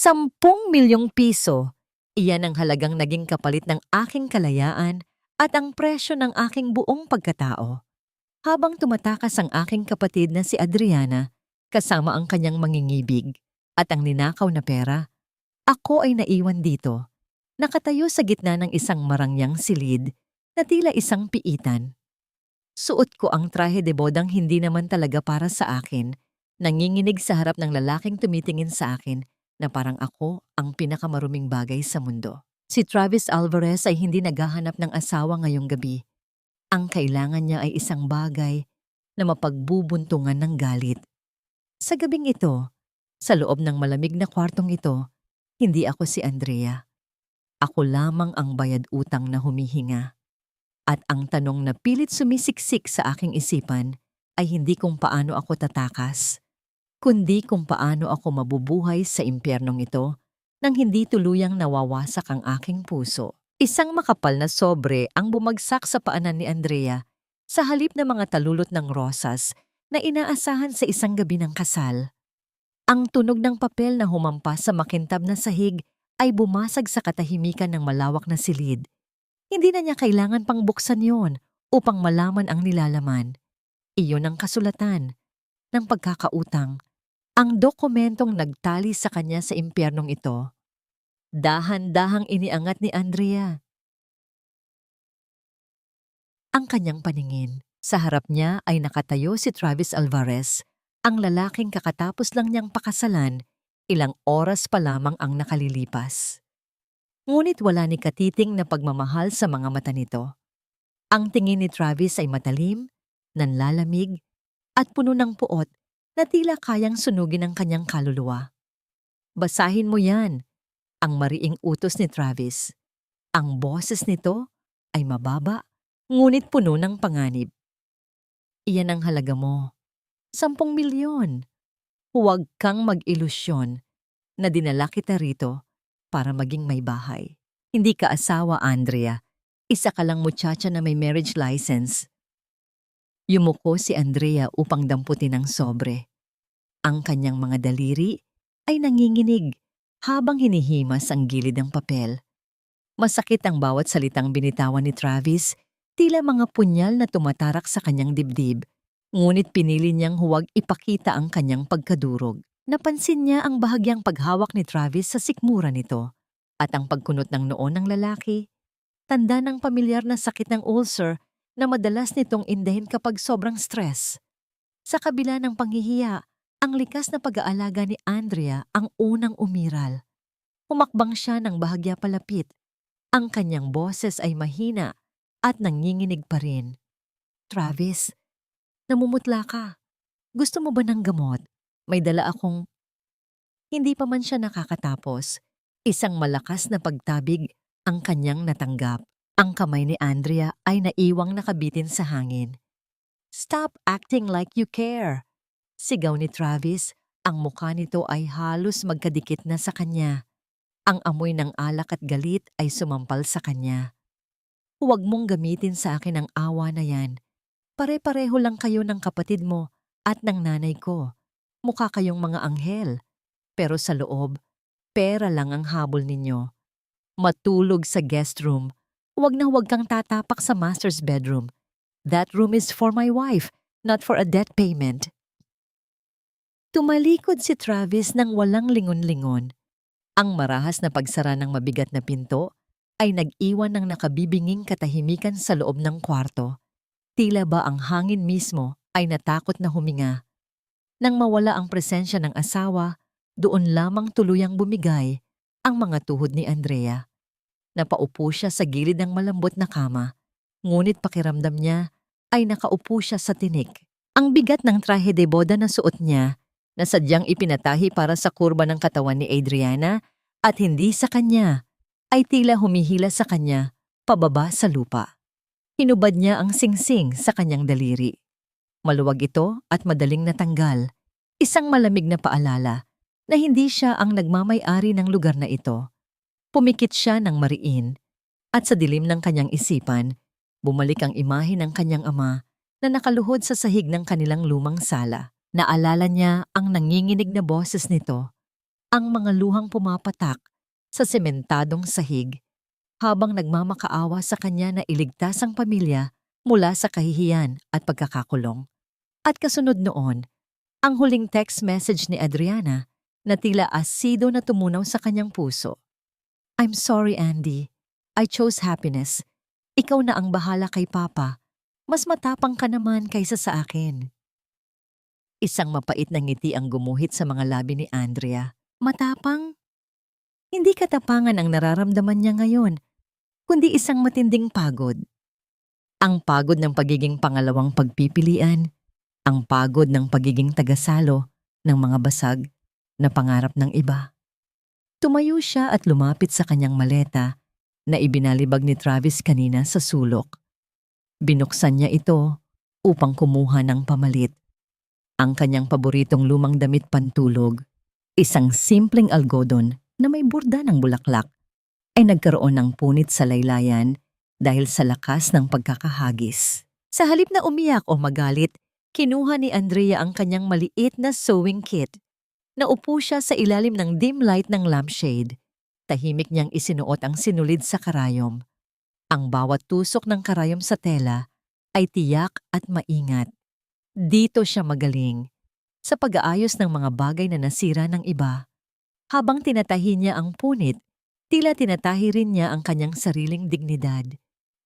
10 milyong piso. Iyan ang halagang naging kapalit ng aking kalayaan at ang presyo ng aking buong pagkatao. Habang tumatakas ang aking kapatid na si Adriana, kasama ang kanyang mangingibig at ang ninakaw na pera, ako ay naiwan dito, nakatayo sa gitna ng isang marangyang silid na tila isang piitan. Suot ko ang trahe de bodang hindi naman talaga para sa akin, nanginginig sa harap ng lalaking tumitingin sa akin na parang ako ang pinakamaruming bagay sa mundo. Si Travis Alvarez ay hindi naghahanap ng asawa ngayong gabi. Ang kailangan niya ay isang bagay na mapagbubuntungan ng galit. Sa gabing ito, sa loob ng malamig na kwartong ito, hindi ako si Andrea. Ako lamang ang bayad utang na humihinga. At ang tanong na pilit sumisiksik sa aking isipan ay hindi kung paano ako tatakas, kundi kung paano ako mabubuhay sa impyernong ito nang hindi tuluyang nawawasak ang aking puso. Isang makapal na sobre ang bumagsak sa paanan ni Andrea sa halip na mga talulot ng rosas na inaasahan sa isang gabi ng kasal. Ang tunog ng papel na humampas sa makintab na sahig ay bumasag sa katahimikan ng malawak na silid. Hindi na niya kailangan pang buksan yon upang malaman ang nilalaman. Iyon ang kasulatan ng pagkakautang, ang dokumentong nagtali sa kanya sa impyernong ito. Dahan-dahang iniangat ni Andrea ang kanyang paningin. Sa harap niya ay nakatayo si Travis Alvarez, ang lalaking kakatapos lang niyang pakasalan, ilang oras pa lamang ang nakalilipas. Ngunit wala ni katiting na pagmamahal sa mga mata nito. Ang tingin ni Travis ay matalim, nanlalamig, at puno ng puot na tila kayang sunugin ang kanyang kaluluwa. Basahin mo yan, ang mariing utos ni Travis. Ang boses nito ay mababa, ngunit puno ng panganib. Iyan ang halaga mo. 10 milyon. Huwag kang mag-ilusyon na dinala kita rito para maging may bahay. Hindi ka asawa, Andrea. Isa ka lang muchacha na may marriage license. Yumuko si Andrea upang damputin ang sobre. Ang kanyang mga daliri ay nanginginig habang hinihimas ang gilid ng papel. Masakit ang bawat salitang binitawan ni Travis, tila mga punyal na tumatarak sa kanyang dibdib, ngunit pinili niyang huwag ipakita ang kanyang pagkadurog. Napansin niya ang bahagyang paghawak ni Travis sa sikmura nito at ang pagkunot ng noo ng lalaki, tanda ng pamilyar na sakit ng ulcer na madalas nitong indahin kapag sobrang stress. Sa kabila ng panghihiya, ang likas na pag-aalaga ni Andrea ang unang umiral. Humakbang siya ng bahagya palapit. Ang kanyang boses ay mahina at nanginginig pa rin. Travis, namumutla ka. Gusto mo ba ng gamot? May dala akong... Hindi pa man siya nakakatapos. Isang malakas na pagtabig ang kanyang natanggap. Ang kamay ni Andrea ay naiwang nakabitin sa hangin. Stop acting like you care. Sigaw ni Travis, ang mukha nito ay halos magkadikit na sa kanya. Ang amoy ng alak at galit ay sumampal sa kanya. Huwag mong gamitin sa akin ang awa na yan. Pare-pareho lang kayo ng kapatid mo at ng nanay ko. Mukha kayong mga anghel. Pero sa loob, pera lang ang habol ninyo. Matulog sa guest room. Huwag na huwag kang tatapak sa master's bedroom. That room is for my wife, not for a debt payment. Tumalikod si Travis nang walang lingon-lingon. Ang marahas na pagsara ng mabigat na pinto ay nag-iwan ng nakabibinging katahimikan sa loob ng kwarto. Tila ba ang hangin mismo ay natakot na huminga. Nang mawala ang presensya ng asawa, doon lamang tuluyang bumigay ang mga tuhod ni Andrea. Napaupo siya sa gilid ng malambot na kama, ngunit pakiramdam niya ay nakaupo siya sa tinik. Ang bigat ng trahe de boda na suot niya, na sadyang ipinatahi para sa kurba ng katawan ni Adriana at hindi sa kanya, ay tila humihila sa kanya pababa sa lupa. Hinubad niya ang singsing sa kanyang daliri. Maluwag ito at madaling natanggal, isang malamig na paalala na hindi siya ang nagmamay-ari ng lugar na ito. Pumikit siya ng mariin at sa dilim ng kanyang isipan, bumalik ang imahe ng kanyang ama na nakaluhod sa sahig ng kanilang lumang sala. Naalala niya ang nanginginig na boses nito, Ang mga luhang pumapatak sa sementadong sahig habang nagmamakaawa sa kanya na iligtas ang pamilya mula sa kahihiyan at pagkakakulong. At kasunod noon, ang huling text message ni Adriana na tila asido na tumunaw sa kanyang puso. I'm sorry, Andy. I chose happiness. Ikaw na ang bahala kay Papa. Mas matapang ka naman kaysa sa akin. Isang mapait na ngiti ang gumuhit sa mga labi ni Andrea. Matapang? Hindi katapangan ang nararamdaman niya ngayon, kundi isang matinding pagod. Ang pagod ng pagiging pangalawang pagpipilian, ang pagod ng pagiging tagasalo ng mga basag na pangarap ng iba. Tumayo siya at lumapit sa kanyang maleta na ibinalibag ni Travis kanina sa sulok. Binuksan niya ito upang kumuha ng pamalit. Ang kanyang paboritong lumang damit pantulog, isang simpleng algodon na may burda ng bulaklak, ay nagkaroon ng punit sa laylayan dahil sa lakas ng pagkakahagis. Sa halip na umiyak o magalit, kinuha ni Andrea ang kanyang maliit na sewing kit. Naupo siya sa ilalim ng dim light ng lampshade. Tahimik niyang isinuot ang sinulid sa karayom. Ang bawat tusok ng karayom sa tela ay tiyak at maingat. Dito siya magaling, sa pag-aayos ng mga bagay na nasira ng iba. Habang tinatahi niya ang punit, tila tinatahi rin niya ang kanyang sariling dignidad.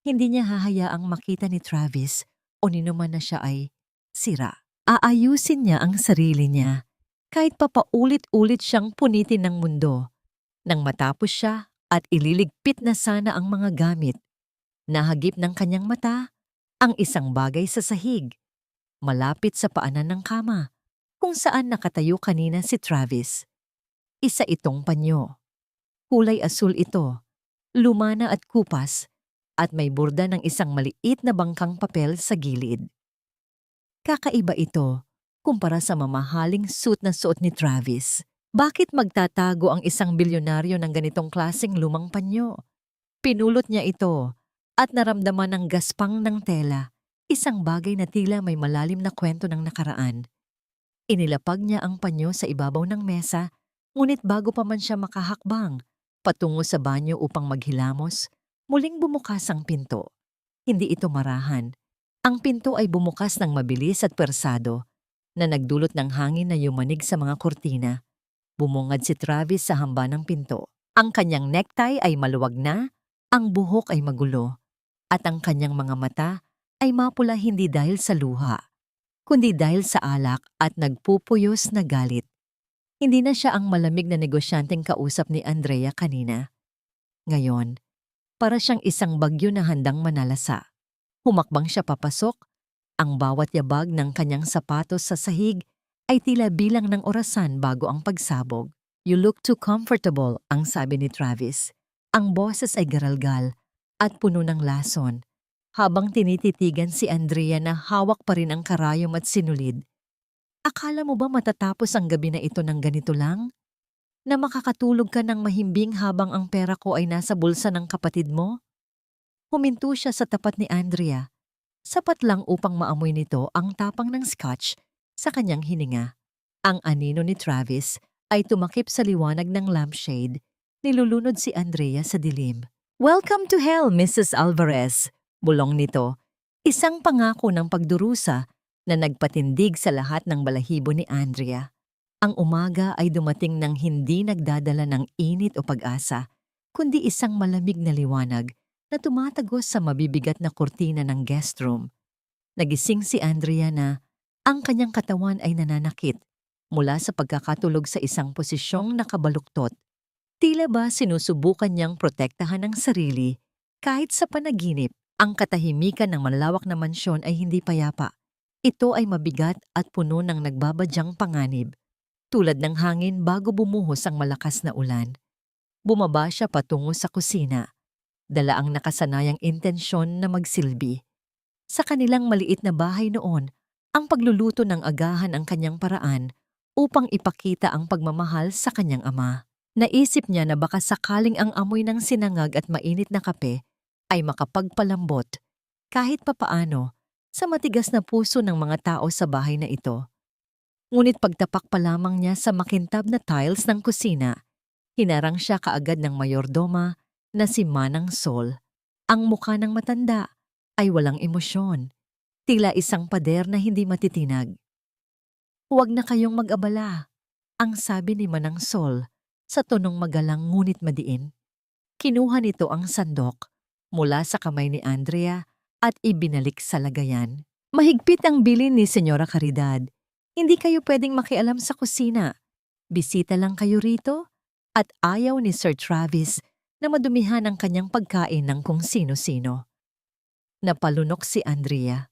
Hindi niya hahayaang makita ni Travis o ninuman na siya ay sira. Aayusin niya ang sarili niya, kahit papaulit-ulit siyang punitin ng mundo. Nang matapos siya at ililigpit na sana ang mga gamit, nahagip ng kanyang mata ang isang bagay sa sahig, malapit sa paanan ng kama, kung saan nakatayo kanina si Travis. Isa itong panyo. Kulay asul ito, lumana at kupas, at may burda ng isang maliit na bangkang papel sa gilid. Kakaiba ito kumpara sa mamahaling suit na suot ni Travis. Bakit magtatago ang isang bilyonaryo ng ganitong klaseng lumang panyo? Pinulot niya ito at naramdaman ng gaspang ng tela, isang bagay na tila may malalim na kwento ng nakaraan. Inilapag niya ang panyo sa ibabaw ng mesa, ngunit bago pa man siya makahakbang patungo sa banyo upang maghilamos, muling bumukas ang pinto. Hindi ito marahan. Ang pinto ay bumukas ng mabilis at persado na nagdulot ng hangin na yumanig sa mga kurtina. Bumungad si Travis sa hamba ng pinto. Ang kanyang necktie ay maluwag na, ang buhok ay magulo, at ang kanyang mga mata ay mapula hindi dahil sa luha, kundi dahil sa alak at nagpupuyos na galit. Hindi na siya ang malamig na negosyanteng kausap ni Andrea kanina. Ngayon, para siyang isang bagyo na handang manalasa. Humakbang siya papasok, ang bawat yabag ng kanyang sapatos sa sahig ay tila bilang ng orasan bago ang pagsabog. You look too comfortable, ang sabi ni Travis. Ang boses ay garalgal at puno ng lason, habang tinititigan si Andrea na hawak pa rin ang karayom at sinulid. Akala mo ba matatapos ang gabi na ito ng ganito lang? Na makakatulog ka ng mahimbing habang ang pera ko ay nasa bulsa ng kapatid mo? Huminto siya sa tapat ni Andrea. Sapat lang upang maamoy nito ang tapang ng scotch sa kanyang hininga. Ang anino ni Travis ay tumakip sa liwanag ng lampshade. Nilulunod si Andrea sa dilim. Welcome to hell, Mrs. Alvarez. Bulong nito, isang pangako ng pagdurusa na nagpatindig sa lahat ng balahibo ni Andrea. Ang umaga ay dumating ng hindi nagdadala ng init o pag-asa, kundi isang malamig na liwanag na tumatagos sa mabibigat na kurtina ng guest room. Nagising si Andrea na ang kanyang katawan ay nananakit mula sa pagkakatulog sa isang posisyong nakabaluktot. Tila ba sinusubukan niyang protektahan ang sarili kahit sa panaginip. Ang katahimikan ng malawak na mansyon ay hindi payapa. Ito ay mabigat at puno ng nagbabadyang panganib, tulad ng hangin bago bumuhos ang malakas na ulan. Bumaba siya patungo sa kusina, dala ang nakasanayang intensyon na magsilbi. Sa kanilang maliit na bahay noon, ang pagluluto ng agahan ang kanyang paraan upang ipakita ang pagmamahal sa kanyang ama. Naisip niya na baka sakaling ang amoy ng sinangag at mainit na kape ay makapagpalambot kahit papaano sa matigas na puso ng mga tao sa bahay na ito. Ngunit pagtapak pa lamang niya sa makintab na tiles ng kusina, hinarang siya kaagad ng mayordoma na si Manang Sol. Ang mukha ng matanda ay walang emosyon, tila isang pader na hindi matitinag. "Huwag na kayong mag-abala," ang sabi ni Manang Sol sa tonong magalang ngunit madiin. Kinuha nito ang sandok mula sa kamay ni Andrea at ibinalik sa lagayan. "Mahigpit ang bilin ni Senyora Caridad. Hindi kayo pwedeng makialam sa kusina. Bisita lang kayo rito at ayaw ni Sir Travis na madumihan ang kanyang pagkain ng kung sino-sino." Napalunok si Andrea.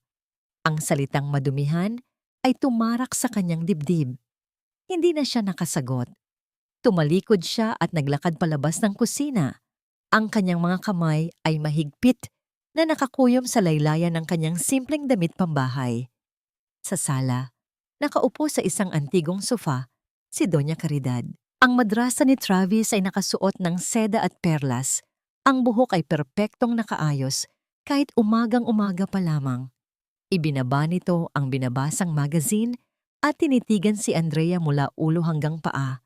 Ang salitang madumihan ay tumarak sa kanyang dibdib. Hindi na siya nakasagot. Tumalikod siya at naglakad palabas ng kusina. Ang kanyang mga kamay ay mahigpit na nakakuyom sa laylayan ng kanyang simpleng damit pambahay. Sa sala, nakaupo sa isang antigong sofa, si Doña Caridad. Ang madrasa ni Travis ay nakasuot ng seda at perlas. Ang buhok ay perpektong nakaayos kahit umagang-umaga pa lamang. Ibinaba nito ang binabasang magazine at tinitigan si Andrea mula ulo hanggang paa.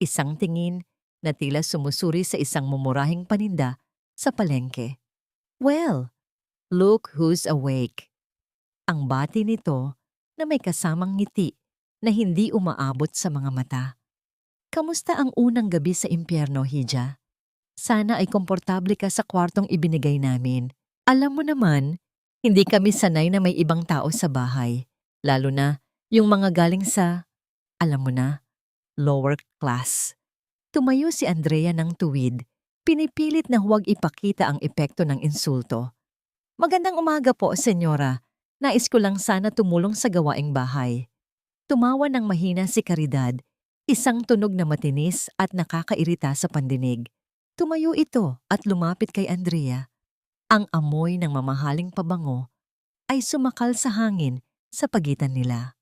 Isang tingin na tila sumusuri sa isang mumurahing paninda sa palengke. "Well, look who's awake." Ang bati nito na may kasamang ngiti na hindi umaabot sa mga mata. "Kamusta ang unang gabi sa impyerno, Hija? Sana ay komportable ka sa kwartong ibinigay namin. Alam mo naman, hindi kami sanay na may ibang tao sa bahay, lalo na yung mga galing sa, alam mo na, lower class." Tumayo si Andrea ng tuwid, pinipilit na huwag ipakita ang epekto ng insulto. "Magandang umaga po, senyora. Nais ko lang sana tumulong sa gawaing bahay." Tumawa ng mahina si Caridad, isang tunog na matinis at nakakairita sa pandinig. Tumayo ito at lumapit kay Andrea. Ang amoy ng mamahaling pabango ay sumakal sa hangin sa pagitan nila.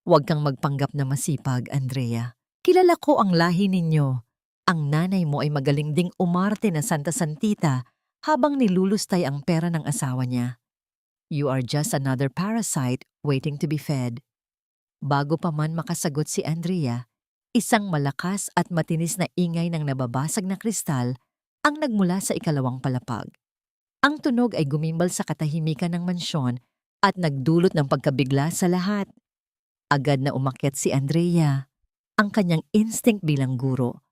"Huwag kang magpanggap na masipag, Andrea. Kilala ko ang lahi ninyo. Ang nanay mo ay magaling ding umarte na Santa Santita habang nilulustay ang pera ng asawa niya. You are just another parasite waiting to be fed." Bago pa man makasagot si Andrea, isang malakas at matinis na ingay ng nababasag na kristal ang nagmula sa ikalawang palapag. Ang tunog ay gumimbal sa katahimikan ng mansyon at nagdulot ng pagkabigla sa lahat. Agad na umakyat si Andrea. Ang kanyang instinct bilang guro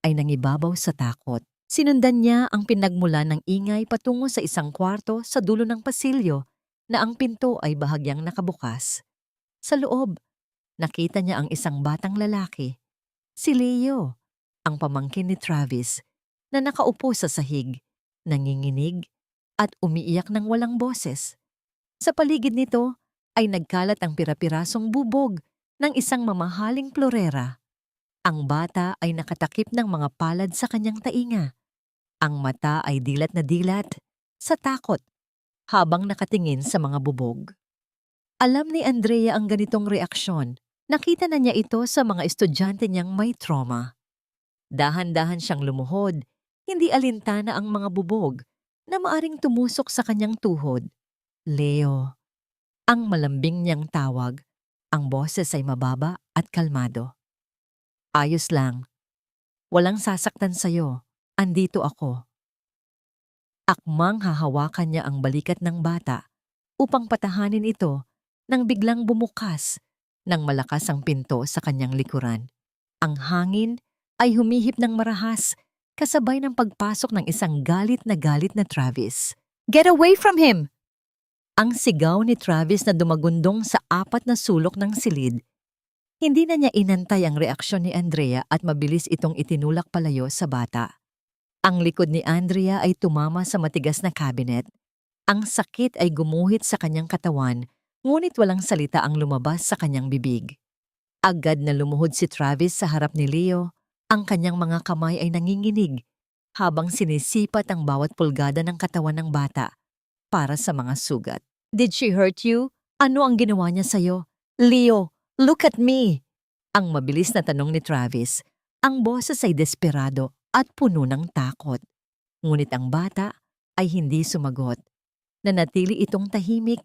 ay nangibabaw sa takot. Sinundan niya ang pinagmula ng ingay patungo sa isang kwarto sa dulo ng pasilyo na ang pinto ay bahagyang nakabukas. Sa loob, nakita niya ang isang batang lalaki, si Leo, ang pamangkin ni Travis, na nakaupo sa sahig, nanginginig at umiiyak ng walang boses. Sa paligid nito ay nagkalat ang pirapirasong bubog ng isang mamahaling florera. Ang bata ay nakatakip ng mga palad sa kanyang tainga. Ang mata ay dilat na dilat sa takot habang nakatingin sa mga bubog. Alam ni Andrea ang ganitong reaksyon. Nakita na niya ito sa mga estudyante niyang may trauma. Dahan-dahan siyang lumuhod, hindi alintana ang mga bubog na maaring tumusok sa kanyang tuhod. "Leo," ang malambing niyang tawag. Ang boses ay mababa at kalmado. "Ayos lang. Walang sasaktan sa'yo. Andito ako." Akmang hahawakan niya ang balikat ng bata upang patahanin ito nang biglang bumukas ng malakas ang pinto sa kanyang likuran. Ang hangin ay humihip ng marahas kasabay ng pagpasok ng isang galit na Travis. "Get away from him!" Ang sigaw ni Travis na dumagundong sa apat na sulok ng silid. Hindi na niya inantay ang reaksyon ni Andrea at mabilis itong itinulak palayo sa bata. Ang likod ni Andrea ay tumama sa matigas na cabinet. Ang sakit ay gumuhit sa kanyang katawan, ngunit walang salita ang lumabas sa kanyang bibig. Agad na lumuhod si Travis sa harap ni Leo. Ang kanyang mga kamay ay nanginginig habang sinisipat ang bawat pulgada ng katawan ng bata para sa mga sugat. "Did she hurt you? Ano ang ginawa niya sa'yo? Leo, look at me!" Ang mabilis na tanong ni Travis. Ang boses ay desperado at puno ng takot. Ngunit ang bata ay hindi sumagot. Nanatili itong tahimik.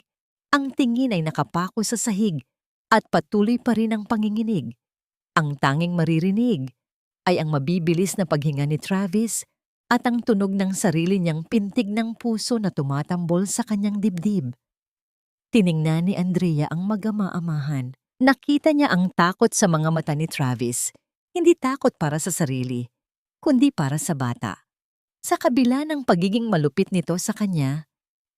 Ang tingin ay nakapako sa sahig at patuloy pa rin ang panginginig. Ang tanging maririnig ay ang mabibilis na paghinga ni Travis at ang tunog ng sarili niyang pintig ng puso na tumatambol sa kanyang dibdib. Tiningnan ni Andrea ang magama-amahan. Nakita niya ang takot sa mga mata ni Travis. Hindi takot para sa sarili, kundi para sa bata. Sa kabila ng pagiging malupit nito sa kanya,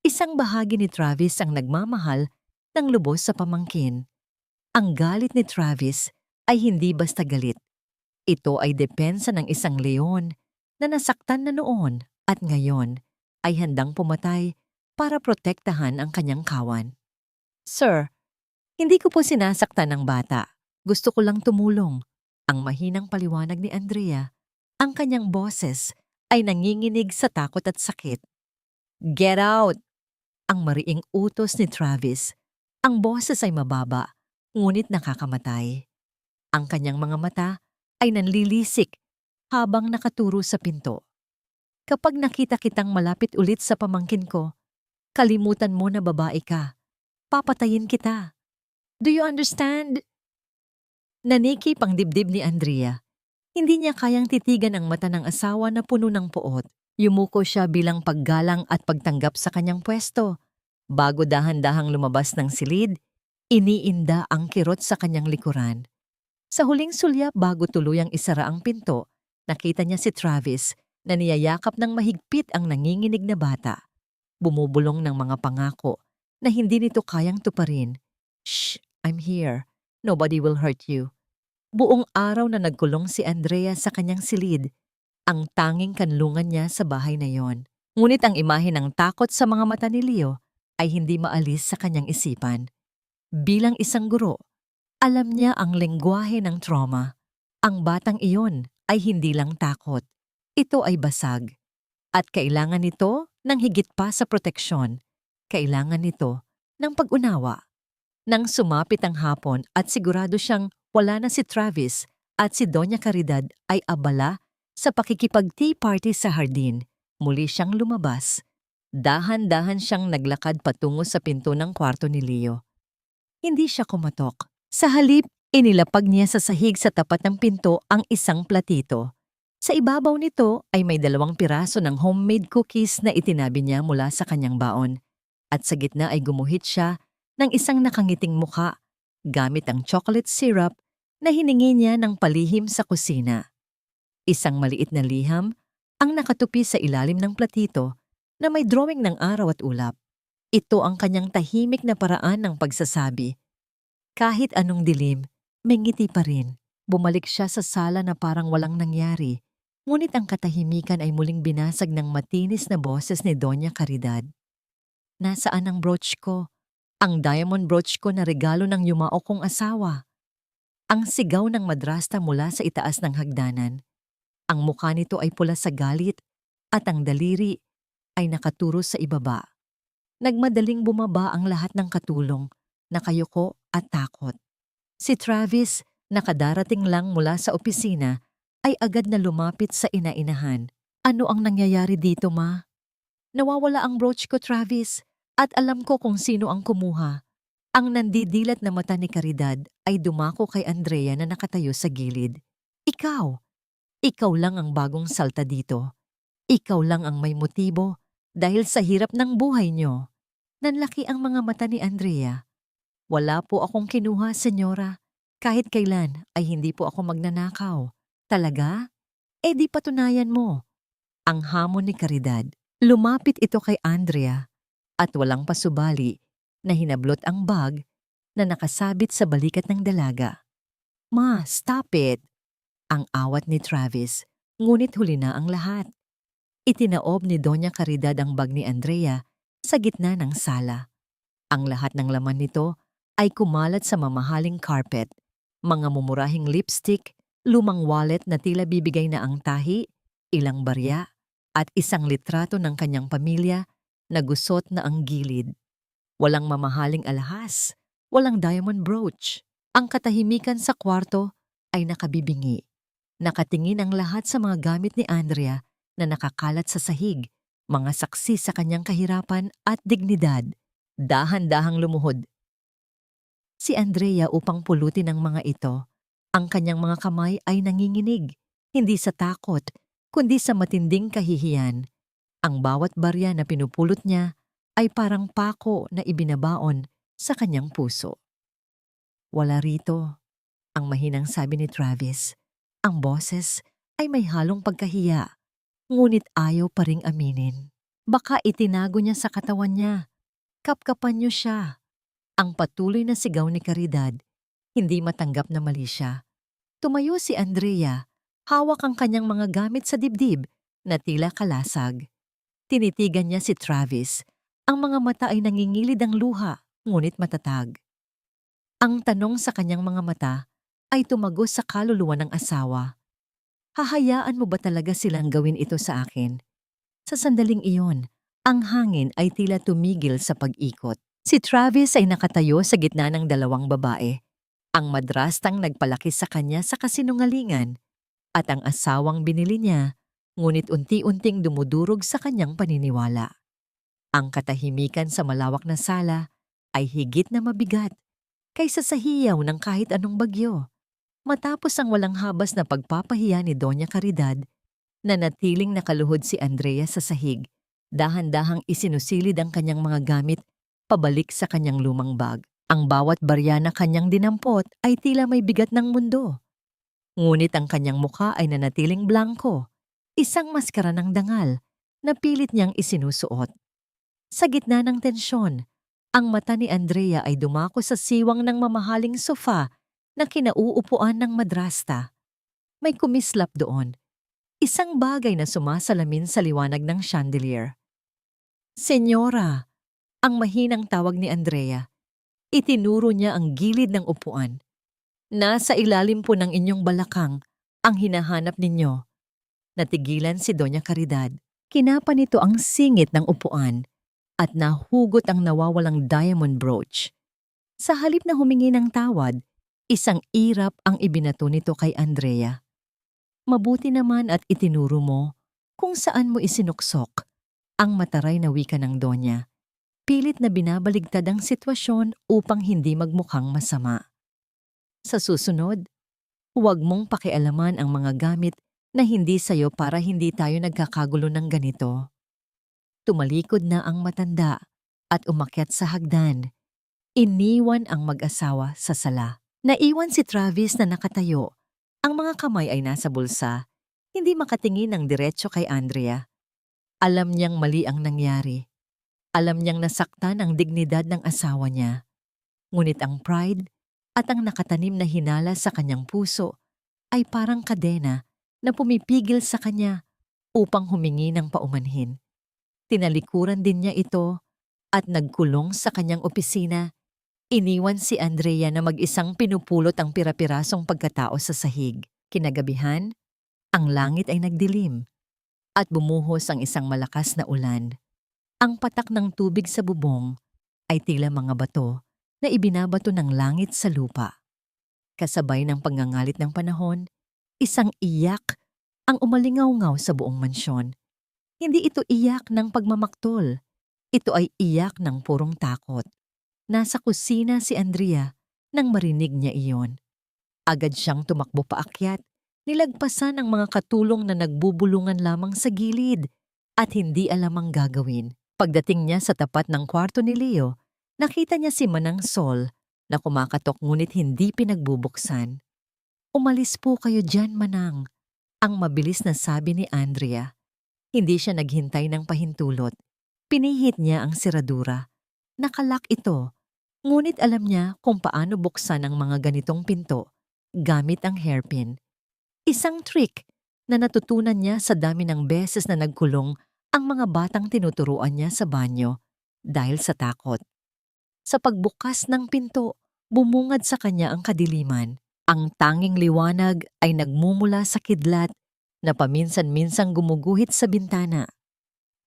isang bahagi ni Travis ang nagmamahal ng lubos sa pamangkin. Ang galit ni Travis ay hindi basta galit. Ito ay depensa ng isang leon na nasaktan na noon at ngayon ay handang pumatay para protektahan ang kanyang kawan. Sir, hindi ko po sinasaktan ng bata. Gusto ko lang tumulong. Ang mahinang paliwanag ni Andrea. Ang kanyang boses ay nanginginig sa takot at sakit. Get out! Ang mariing utos ni Travis. Ang boses ay mababa, ngunit nakakamatay. Ang kanyang mga mata ay nanlilisik habang nakaturo sa pinto. Kapag nakita kitang malapit ulit sa pamangkin ko, kalimutan mo na babae ka. Papatayin kita. Do you understand? Nanikip ang dibdib ni Andrea. Hindi niya kayang titigan ang mata ng asawa na puno ng poot. Yumuko siya bilang paggalang at pagtanggap sa kanyang pwesto. Bago dahan-dahang lumabas ng silid, iniinda ang kirot sa kanyang likuran. Sa huling sulyap bago tuluyang isara ang pinto, nakita niya si Travis na niyayakap ng mahigpit ang nanginginig na bata. Bumubulong ng mga pangako na hindi nito kayang tuparin. Shh, I'm here. Nobody will hurt you. Buong araw na nagkulong si Andrea sa kanyang silid, ang tanging kanlungan niya sa bahay na yon. Ngunit ang imahe ng takot sa mga mata ni Leo ay hindi maalis sa kanyang isipan. Bilang isang guro, alam niya ang lengguwahe ng trauma. Ang batang iyon ay hindi lang takot. Ito ay basag. At kailangan nito ng higit pa sa proteksyon. Kailangan nito ng pag-unawa. Nang sumapit ang hapon at sigurado siyang wala na si Travis at si Doña Caridad ay abala sa pakikipag-tea party sa hardin, muli siyang lumabas. Dahan-dahan siyang naglakad patungo sa pinto ng kwarto ni Leo. Hindi siya kumatok. Sa halip, inilapag niya sa sahig sa tapat ng pinto ang isang platito. Sa ibabaw nito ay may 2 piraso ng homemade cookies na itinabi niya mula sa kanyang baon. At sa gitna ay gumuhit siya ng isang nakangiting mukha gamit ang chocolate syrup na hiningi niya ng palihim sa kusina. Isang maliit na liham ang nakatupi sa ilalim ng platito na may drawing ng araw at ulap. Ito ang kanyang tahimik na paraan ng pagsasabi. Kahit anong dilim, may ngiti pa rin. Bumalik siya sa sala na parang walang nangyari. Ngunit ang katahimikan ay muling binasag ng matinis na boses ni Doña Caridad. Nasaan ang brooch ko? Ang diamond brooch ko na regalo ng yumao kong asawa. Ang sigaw ng madrasta mula sa itaas ng hagdanan. Ang mukha nito ay pula sa galit at ang daliri ay nakaturo sa ibaba. Nagmadaling bumaba ang lahat ng katulong, nakayuko at takot. Si Travis, nakadarating lang mula sa opisina, ay agad na lumapit sa ina-inahan. Ano ang nangyayari dito, ma? Nawawala ang brooch ko, Travis. At alam ko kung sino ang kumuha. Ang nandidilat na mata ni Caridad ay dumako kay Andrea na nakatayo sa gilid. Ikaw! Ikaw lang ang bagong salta dito. Ikaw lang ang may motibo dahil sa hirap ng buhay niyo. Nanlaki ang mga mata ni Andrea. Wala po akong kinuha, senyora. Kahit kailan ay hindi po ako magnanakaw. Talaga? Eh di patunayan mo. Ang hamon ni Caridad. Lumapit ito kay Andrea. At walang pasubali na hinablot ang bag na nakasabit sa balikat ng dalaga. Ma, stop it! Ang awat ni Travis, ngunit huli na ang lahat. Itinaob ni Doña Caridad ang bag ni Andrea sa gitna ng sala. Ang lahat ng laman nito ay kumalat sa mamahaling carpet, mga mumurahing lipstick, lumang wallet na tila bibigay na ang tahi, ilang barya, at isang litrato ng kanyang pamilya nagusot na ang gilid. Walang mamahaling alahas, walang diamond brooch. Ang katahimikan sa kwarto ay nakabibingi. Nakatingin ang lahat sa mga gamit ni Andrea na nakakalat sa sahig, mga saksi sa kanyang kahirapan at dignidad. Dahan-dahang lumuhod si Andrea upang pulutin ang mga ito. Ang kanyang mga kamay ay nanginginig, hindi sa takot, kundi sa matinding kahihiyan. Ang bawat barya na pinupulot niya ay parang pako na ibinabaon sa kanyang puso. Wala rito, ang mahinang sabi ni Travis. Ang boses ay may halong pagkahiya, ngunit ayaw pa ring aminin. Baka itinago niya sa katawan niya. Kapkapan niyo siya. Ang patuloy na sigaw ni Caridad, hindi matanggap na mali siya. Tumayo si Andrea, hawak ang kanyang mga gamit sa dibdib na tila kalasag. Tinitigan niya si Travis. Ang mga mata ay nangingilid ang luha, ngunit matatag. Ang tanong sa kanyang mga mata ay tumagos sa kaluluwa ng asawa. Hahayaan mo ba talaga silang gawin ito sa akin? Sa sandaling iyon, ang hangin ay tila tumigil sa pag-ikot. Si Travis ay nakatayo sa gitna ng dalawang babae. Ang madrastang nagpalaki sa kanya sa kasinungalingan at ang asawang binili niya, ngunit unti-unting dumudurog sa kanyang paniniwala. Ang katahimikan sa malawak na sala ay higit na mabigat kaysa sa hiyaw ng kahit anong bagyo. Matapos ang walang habas na pagpapahiya ni Doña Caridad, nanatiling nakaluhod si Andrea sa sahig. Dahan-dahang isinusilid ang kanyang mga gamit pabalik sa kanyang lumang bag. Ang bawat barya na kanyang dinampot ay tila may bigat ng mundo. Ngunit ang kanyang mukha ay nanatiling blanko, isang maskara ng dangal na pilit niyang isinusuot. Sa gitna ng tensyon, ang mata ni Andrea ay dumako sa siwang ng mamahaling sofa na kinauupuan ng madrasta. May kumislap doon, isang bagay na sumasalamin sa liwanag ng chandelier. Senyora, ang mahinang tawag ni Andrea. Itinuro niya ang gilid ng upuan. Nasa ilalim po ng inyong balakang ang hinahanap ninyo. Natigilan si Doña Caridad. Kinapa nito ang singit ng upuan at nahugot ang nawawalang diamond brooch. Sa halip na humingi ng tawad, isang irap ang ibinato nito kay Andrea. Mabuti naman at itinuro mo kung saan mo isinuksok ang mataray na wika ng Donya. Pilit na binabaligtad ang sitwasyon upang hindi magmukhang masama. Sa susunod, huwag mong pakialaman ang mga gamit na hindi sayo para hindi tayo nagkakagulo ng ganito. Tumalikod na ang matanda at umakyat sa hagdan. Iniwan ang mag-asawa sa sala. Naiwan si Travis na nakatayo. Ang mga kamay ay nasa bulsa, hindi makatingin ng diretso kay Andrea. Alam niyang mali ang nangyari. Alam niyang nasaktan ang dignidad ng asawa niya. Ngunit ang pride at ang nakatanim na hinala sa kanyang puso ay parang kadena na pumipigil sa kanya upang humingi ng paumanhin. Tinalikuran din niya ito at nagkulong sa kanyang opisina. Iniwan si Andrea na mag-isang pinupulot ang pira-pirasong pagkatao sa sahig. Kinagabihan, ang langit ay nagdilim at bumuhos ang isang malakas na ulan. Ang patak ng tubig sa bubong ay tila mga bato na ibinabato ng langit sa lupa. Kasabay ng pangangalit ng panahon, isang iyak ang umalingaw-ngaw sa buong mansyon. Hindi ito iyak ng pagmamaktol. Ito ay iyak ng purong takot. Nasa kusina si Andrea nang marinig niya iyon. Agad siyang tumakbo paakyat. Nilagpasan ang mga katulong na nagbubulungan lamang sa gilid at hindi alam ang gagawin. Pagdating niya sa tapat ng kwarto ni Leo, nakita niya si Manang Sol na kumakatok ngunit hindi pinagbubuksan. Umalis po kayo dyan, Manang, ang mabilis na sabi ni Andrea. Hindi siya naghintay ng pahintulot. Pinihit niya ang siradura. Nakalak ito, ngunit alam niya kung paano buksan ang mga ganitong pinto gamit ang hairpin. Isang trick na natutunan niya sa dami ng beses na nagkulong ang mga batang tinuturuan niya sa banyo dahil sa takot. Sa pagbukas ng pinto, bumungad sa kanya ang kadiliman. Ang tanging liwanag ay nagmumula sa kidlat na paminsan-minsang gumuguhit sa bintana.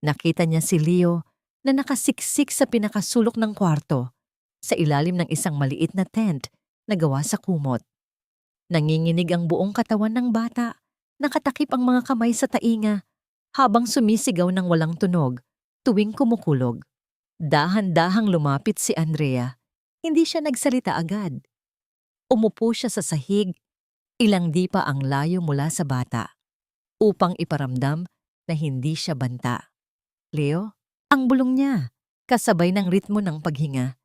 Nakita niya si Leo na nakasiksik sa pinakasulok ng kwarto sa ilalim ng isang maliit na tent na gawa sa kumot. Nanginginig ang buong katawan ng bata, nakatakip ang mga kamay sa tainga habang sumisigaw ng walang tunog tuwing kumukulog. Dahan-dahang lumapit si Andrea. Hindi siya nagsalita agad. Umupo siya sa sahig, ilang dipa ang layo mula sa bata, upang iparamdam na hindi siya banta. Leo, ang bulong niya, kasabay ng ritmo ng paghinga.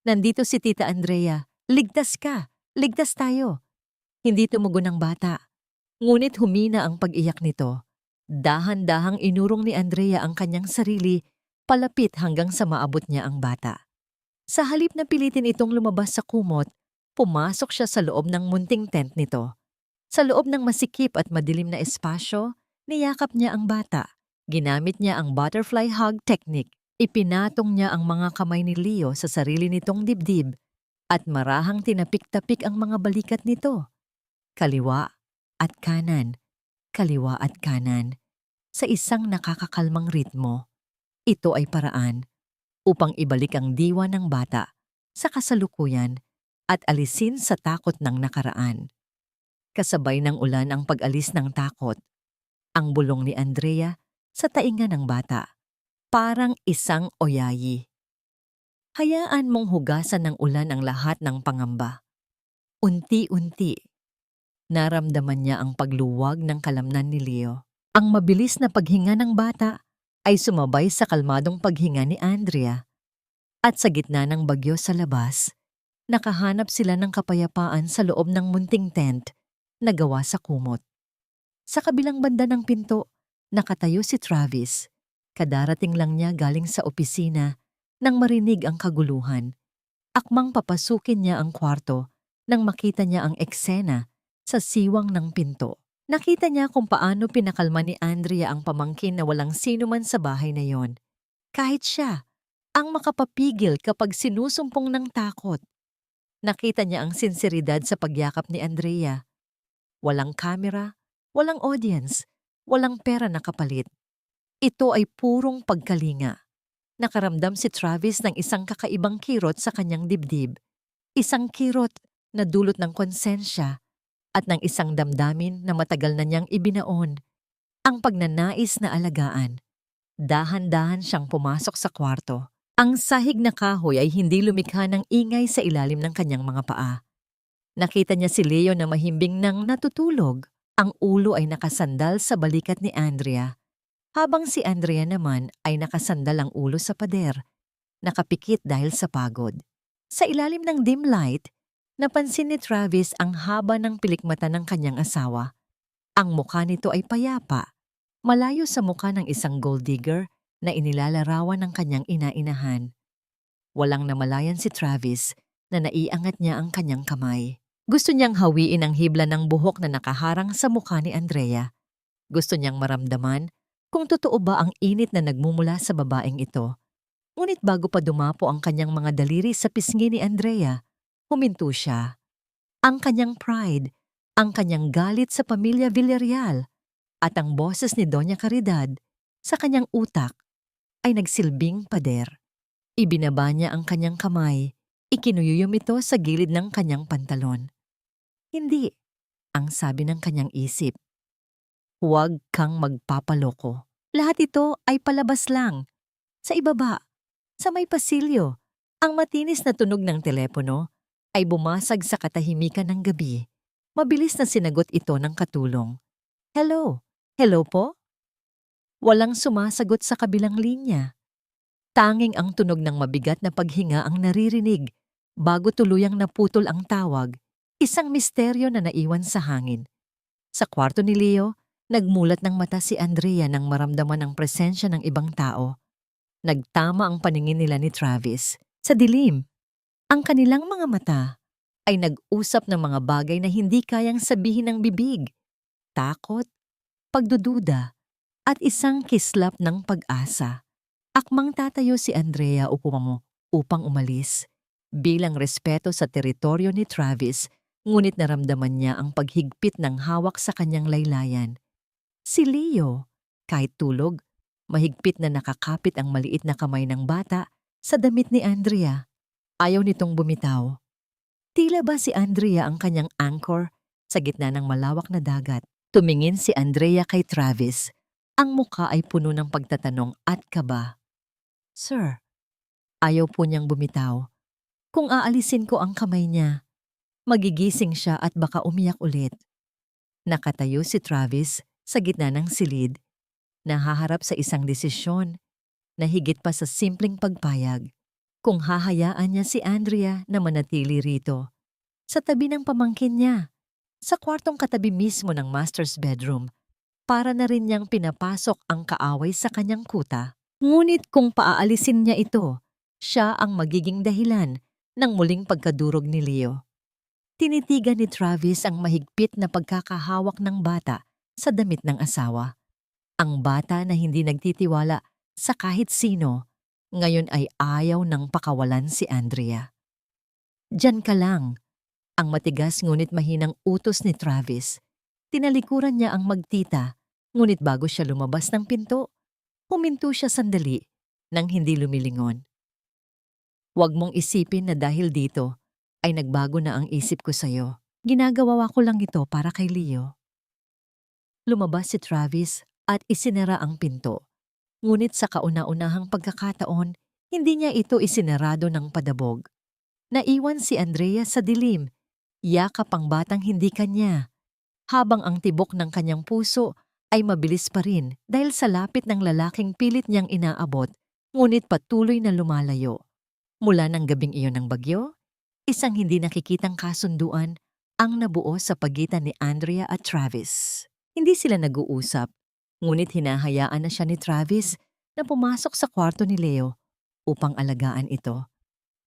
Nandito si Tita Andrea, ligtas ka, ligtas tayo. Hindi tumugon ang bata, ngunit humina ang pag-iyak nito. Dahan-dahang inurong ni Andrea ang kanyang sarili, palapit hanggang sa maabot niya ang bata. Sa halip na pilitin itong lumabas sa kumot, pumasok siya sa loob ng munting tent nito. Sa loob ng masikip at madilim na espasyo, niyakap niya ang bata. Ginamit niya ang butterfly hug technique. Ipinatong niya ang mga kamay ni Leo sa sarili nitong dibdib at marahang tinapik-tapik ang mga balikat nito. Kaliwa at kanan, kaliwa at kanan. Sa isang nakakakalmang ritmo, ito ay paraan upang ibalik ang diwa ng bata sa kasalukuyan at alisin sa takot ng nakaraan. Kasabay ng ulan ang pag-alis ng takot, ang bulong ni Andrea sa tainga ng bata, parang isang oyayi. Hayaan mong hugasan ng ulan ang lahat ng pangamba. Unti-unti, naramdaman niya ang pagluwag ng kalamnan ni Leo. Ang mabilis na paghinga ng bata ay sumabay sa kalmadong paghinga ni Andrea. At sa gitna ng bagyo sa labas, nakahanap sila ng kapayapaan sa loob ng munting tent na gawa sa kumot. Sa kabilang banda ng pinto, nakatayo si Travis. Kadarating lang niya galing sa opisina nang marinig ang kaguluhan. Akmang papasukin niya ang kwarto nang makita niya ang eksena sa siwang ng pinto. Nakita niya kung paano pinakalma ni Andrea ang pamangkin na walang sino man sa bahay na yon. Kahit siya, ang makapapigil kapag sinusumpong ng takot. Nakita niya ang sinseridad sa pagyakap ni Andrea. Walang kamera, walang audience, walang pera na kapalit. Ito ay purong pagkalinga. Nakaramdam si Travis ng isang kakaibang kirot sa kanyang dibdib. Isang kirot na dulot ng konsensya at ng isang damdamin na matagal na niyang ibinaon. Ang pagnanais na alagaan. Dahan-dahan siyang pumasok sa kwarto. Ang sahig na kahoy ay hindi lumikha ng ingay sa ilalim ng kanyang mga paa. Nakita niya si Leo na mahimbing nang natutulog. Ang ulo ay nakasandal sa balikat ni Andrea, habang si Andrea naman ay nakasandal ang ulo sa pader, nakapikit dahil sa pagod. Sa ilalim ng dim light, napansin ni Travis ang haba ng pilikmata ng kanyang asawa. Ang mukha nito ay payapa, malayo sa mukha ng isang gold digger na inilalarawan ng kanyang ina-inahan. Walang namalayan si Travis na naiangat niya ang kanyang kamay. Gusto niyang hawiin ang hibla ng buhok na nakaharang sa mukha ni Andrea. Gusto niyang maramdaman kung totoo ba ang init na nagmumula sa babaeng ito. Ngunit bago pa dumapo ang kanyang mga daliri sa pisngi ni Andrea, huminto siya. Ang kanyang pride, ang kanyang galit sa pamilya Villarreal, at ang boses ni Doña Caridad sa kanyang utak ay nagsilbing pader. Ibinaba niya ang kanyang kamay, ikinuyuyom ito sa gilid ng kanyang pantalon. Hindi, ang sabi ng kanyang isip. Huwag kang magpapaloko. Lahat ito ay palabas lang. Sa ibaba, sa may pasilyo, ang matinis na tunog ng telepono ay bumasag sa katahimikan ng gabi. Mabilis na sinagot ito ng katulong. Hello? Hello po? Walang sumasagot sa kabilang linya. Tanging ang tunog ng mabigat na paghinga ang naririnig bago tuluyang naputol ang tawag, isang misteryo na naiwan sa hangin. Sa kwarto ni Leo, nagmulat ng mata si Andrea nang maramdaman ang presensya ng ibang tao. Nagtama ang paningin nila ni Travis. Sa dilim, ang kanilang mga mata ay nag-usap ng mga bagay na hindi kayang sabihin ng bibig. Takot, pagdududa, at isang kislap ng pag-asa. Akmang tatayo si Andrea upang umalis. Bilang respeto sa teritoryo ni Travis, ngunit naramdaman niya ang paghigpit ng hawak sa kanyang laylayan. Si Leo, kahit tulog, mahigpit na nakakapit ang maliit na kamay ng bata sa damit ni Andrea. Ayaw nitong bumitaw. Tila ba si Andrea ang kanyang anchor sa gitna ng malawak na dagat? Tumingin si Andrea kay Travis. Ang mukha ay puno ng pagtatanong at kaba. Sir, ayaw po niyang bumitaw. Kung aalisin ko ang kamay niya, magigising siya at baka umiyak ulit. Nakatayo si Travis sa gitna ng silid, nahaharap sa isang desisyon na higit pa sa simpleng pagpayag. Kung hahayaan niya si Andrea na manatili rito, sa tabi ng pamangkin niya, sa kwartong katabi mismo ng master's bedroom, para na rin niyang pinapasok ang kaaway sa kanyang kuta. Ngunit kung paaalisin niya ito, siya ang magiging dahilan ng muling pagkadurog ni Leo. Tinitigan ni Travis ang mahigpit na pagkakahawak ng bata sa damit ng asawa. Ang bata na hindi nagtitiwala sa kahit sino, ngayon ay ayaw ng pakawalan si Andrea. Diyan ka lang, ang matigas ngunit mahinang utos ni Travis. Tinalikuran niya ang magtita, ngunit bago siya lumabas ng pinto, huminto siya sandali nang hindi lumilingon. Huwag mong isipin na dahil dito ay nagbago na ang isip ko sa'yo. Ginagawa ko lang ito para kay Leo. Lumabas si Travis at isinara ang pinto. Ngunit sa kauna-unahang pagkakataon, hindi niya ito isinarado ng padabog. Naiwan si Andrea sa dilim, yakap ang batang hindi kanya, habang ang tibok ng kanyang puso ay mabilis pa rin dahil sa lapit ng lalaking pilit niyang inaabot, ngunit patuloy na lumalayo. Mula ng gabing iyon ng bagyo, isang hindi nakikitang kasunduan ang nabuo sa pagitan ni Andrea at Travis. Hindi sila nag-uusap, ngunit hinahayaan na siya ni Travis na pumasok sa kwarto ni Leo upang alagaan ito.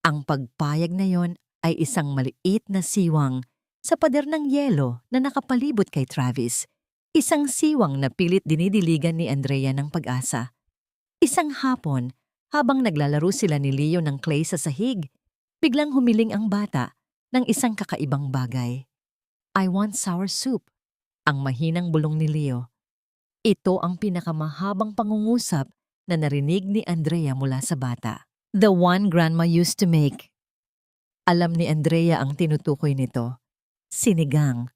Ang pagpayag na yon ay isang maliit na siwang sa pader ng yelo na nakapalibot kay Travis. Isang siwang na pilit dinidiligan ni Andrea ng pag-asa. Isang hapon, habang naglalaro sila ni Leo ng clay sa sahig, biglang humiling ang bata ng isang kakaibang bagay. I want sour soup, ang mahinang bulong ni Leo. Ito ang pinakamahabang pangungusap na narinig ni Andrea mula sa bata. The one grandma used to make. Alam ni Andrea ang tinutukoy nito. Sinigang.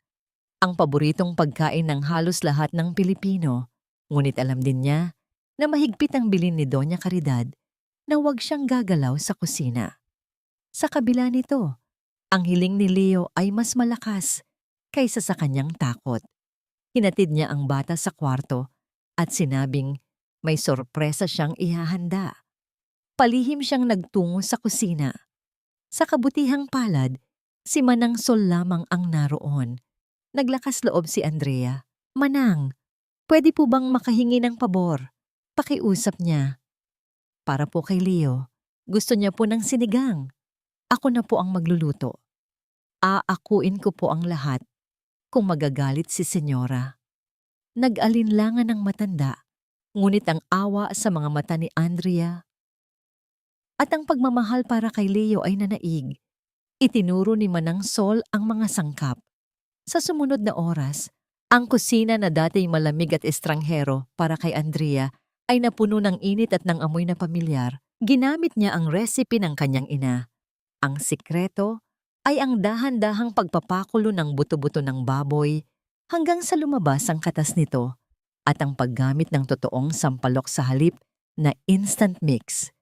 Ang paboritong pagkain ng halos lahat ng Pilipino. Ngunit alam din niya na mahigpit ang bilin ni Doña Caridad na huwag siyang gagalaw sa kusina. Sa kabila nito, ang hiling ni Leo ay mas malakas kaysa sa kanyang takot. Hinatid niya ang bata sa kwarto at sinabing may sorpresa siyang ihahanda. Palihim siyang nagtungo sa kusina. Sa kabutihang palad, si Manang Sol lamang ang naroon. Naglakas loob si Andrea. Manang, pwede po bang makahingi ng pabor? Pakiusap niya. Para po kay Leo, gusto niya po ng sinigang. Ako na po ang magluluto. Aakuin ko po ang lahat kung magagalit si Senyora. Nag-alinlangan ng matanda, ngunit ang awa sa mga mata ni Andrea at ang pagmamahal para kay Leo ay nanaig. Itinuro ni Manang Sol ang mga sangkap. Sa sumunod na oras, ang kusina na dati malamig at estranghero para kay Andrea ay napuno ng init at ng amoy na pamilyar. Ginamit niya ang recipe ng kanyang ina. Ang sikreto ay ang dahan-dahang pagpapakulo ng buto-buto ng baboy hanggang sa lumabas ang katas nito at ang paggamit ng totoong sampalok sa halip na instant mix.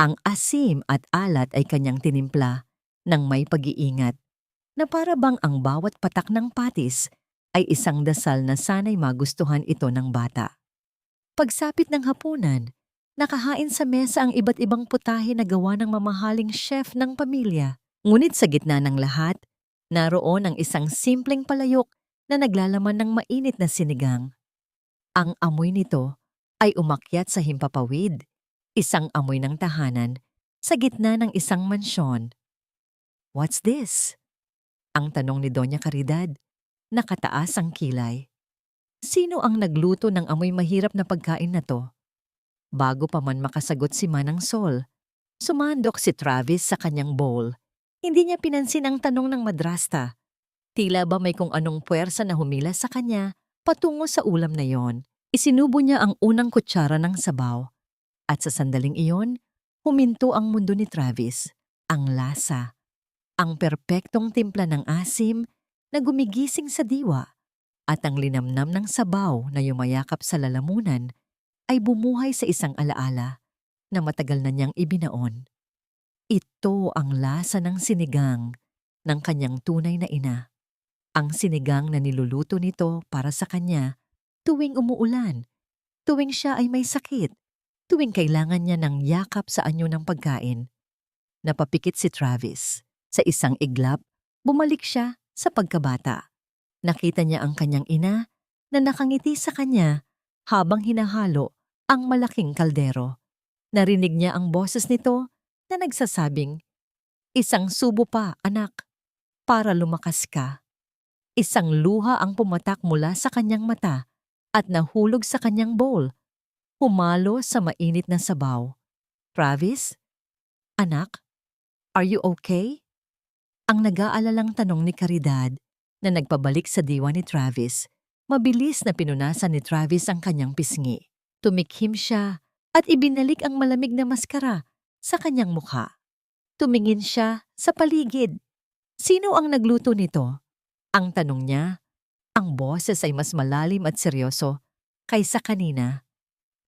Ang asim at alat ay kanyang tinimpla ng may pag-iingat na para bang ang bawat patak ng patis ay isang dasal na sana'y magustuhan ito ng bata. Pagsapit ng hapunan, nakahain sa mesa ang iba't ibang putahe na gawa ng mamahaling chef ng pamilya. Ngunit sa gitna ng lahat, naroon ang isang simpleng palayok na naglalaman ng mainit na sinigang. Ang amoy nito ay umakyat sa himpapawid, isang amoy ng tahanan sa gitna ng isang mansyon. What's this? Ang tanong ni Doña Caridad, nakataas ang kilay. Sino ang nagluto ng amoy mahirap na pagkain na to? Bago pa man makasagot si Manang Sol, sumandok si Travis sa kanyang bowl. Hindi niya pinansin ang tanong ng madrasta. Tila ba may kung anong puwersa na humila sa kanya patungo sa ulam na yon. Isinubo niya ang unang kutsara ng sabaw. At sa sandaling iyon, huminto ang mundo ni Travis. Ang lasa. Ang perpektong timpla ng asim na gumigising sa diwa. At ang linamnam ng sabaw na yumayakap sa lalamunan ay bumuhay sa isang alaala na matagal na niyang ibinaon. Ito ang lasa ng sinigang ng kanyang tunay na ina. Ang sinigang na niluluto nito para sa kanya tuwing umuulan, tuwing siya ay may sakit, tuwing kailangan niya ng yakap sa anyo ng pagkain. Napapikit si Travis. Sa isang iglap, bumalik siya sa pagkabata. Nakita niya ang kanyang ina na nakangiti sa kanya habang hinahalo ang malaking kaldero. Narinig niya ang boses nito na nagsasabing, "Isang subo pa, anak, para lumakas ka." Isang luha ang pumatak mula sa kanyang mata at nahulog sa kanyang bowl, humalo sa mainit na sabaw. "Travis, anak, are you okay?" Ang nag-aalalang tanong ni Caridad na nagpabalik sa diwa ni Travis. Mabilis na pinunasan ni Travis ang kanyang pisngi. Tumikhim siya at ibinalik ang malamig na maskara sa kanyang mukha. Tumingin siya sa paligid. Sino ang nagluto nito? Ang tanong niya. Ang boses ay mas malalim at seryoso kaysa kanina.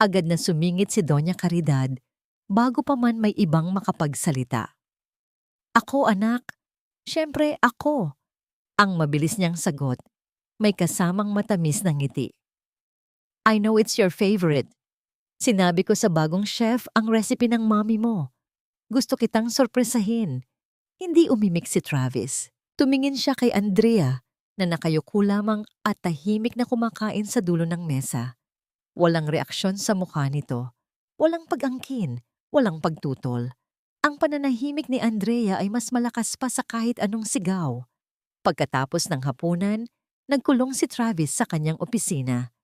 Agad na sumingit si Doña Caridad bago pa man may ibang makapagsalita. "Ako, anak. Siyempre, ako." Ang mabilis niyang sagot, may kasamang matamis na ngiti. "I know it's your favorite. Sinabi ko sa bagong chef ang recipe ng mommy mo. Gusto kitang sorpresahin." Hindi umimik si Travis. Tumingin siya kay Andrea na nakayuko lamang at tahimik na kumakain sa dulo ng mesa. Walang reaksyon sa mukha nito. Walang pag-angkin, walang pagtutol. Ang pananahimik ni Andrea ay mas malakas pa sa kahit anong sigaw. Pagkatapos ng hapunan, nagkulong si Travis sa kanyang opisina.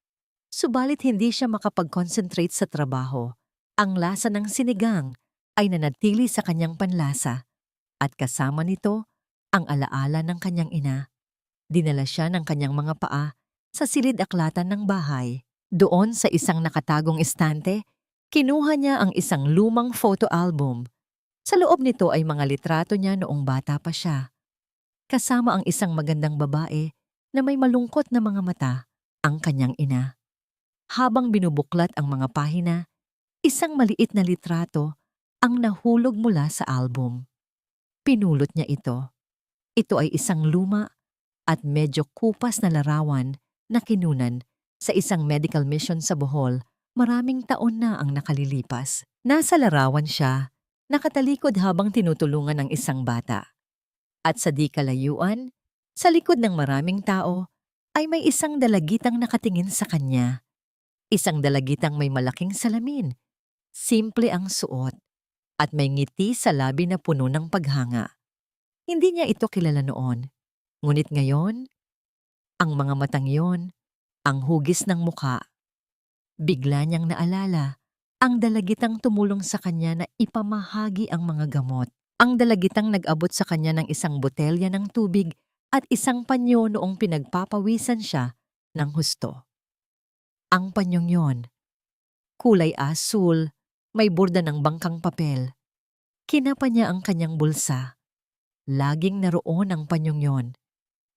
Subalit hindi siya makapag-concentrate sa trabaho. Ang lasa ng sinigang ay nanatili sa kanyang panlasa at kasama nito ang alaala ng kanyang ina. Dinala siya ng kanyang mga paa sa silid-aklatan ng bahay. Doon sa isang nakatagong estante, kinuha niya ang isang lumang photo album. Sa loob nito ay mga litrato niya noong bata pa siya. Kasama ang isang magandang babae na may malungkot na mga mata, ang kanyang ina. Habang binubuklat ang mga pahina, isang maliit na litrato ang nahulog mula sa album. Pinulot niya ito. Ito ay isang luma at medyo kupas na larawan na kinunan sa isang medical mission sa Bohol. Maraming taon na ang nakalilipas. Nasa larawan siya, nakatalikod habang tinutulungan ng isang bata. At sa di kalayuan, sa likod ng maraming tao, ay may isang dalagitang nakatingin sa kanya. Isang dalagitang may malaking salamin. Simple ang suot at may ngiti sa labi na puno ng paghanga. Hindi niya ito kilala noon. Ngunit ngayon, ang mga matang yon, ang hugis ng muka. Bigla niyang naalala ang dalagitang tumulong sa kanya na ipamahagi ang mga gamot. Ang dalagitang nag-abot sa kanya ng isang botelya ng tubig at isang panyo noong pinagpapawisan siya ng husto. Ang panyong yon, kulay asul, may borda ng bangkang papel. Kinapa niya ang kanyang bulsa. Laging naroon ang panyong yon.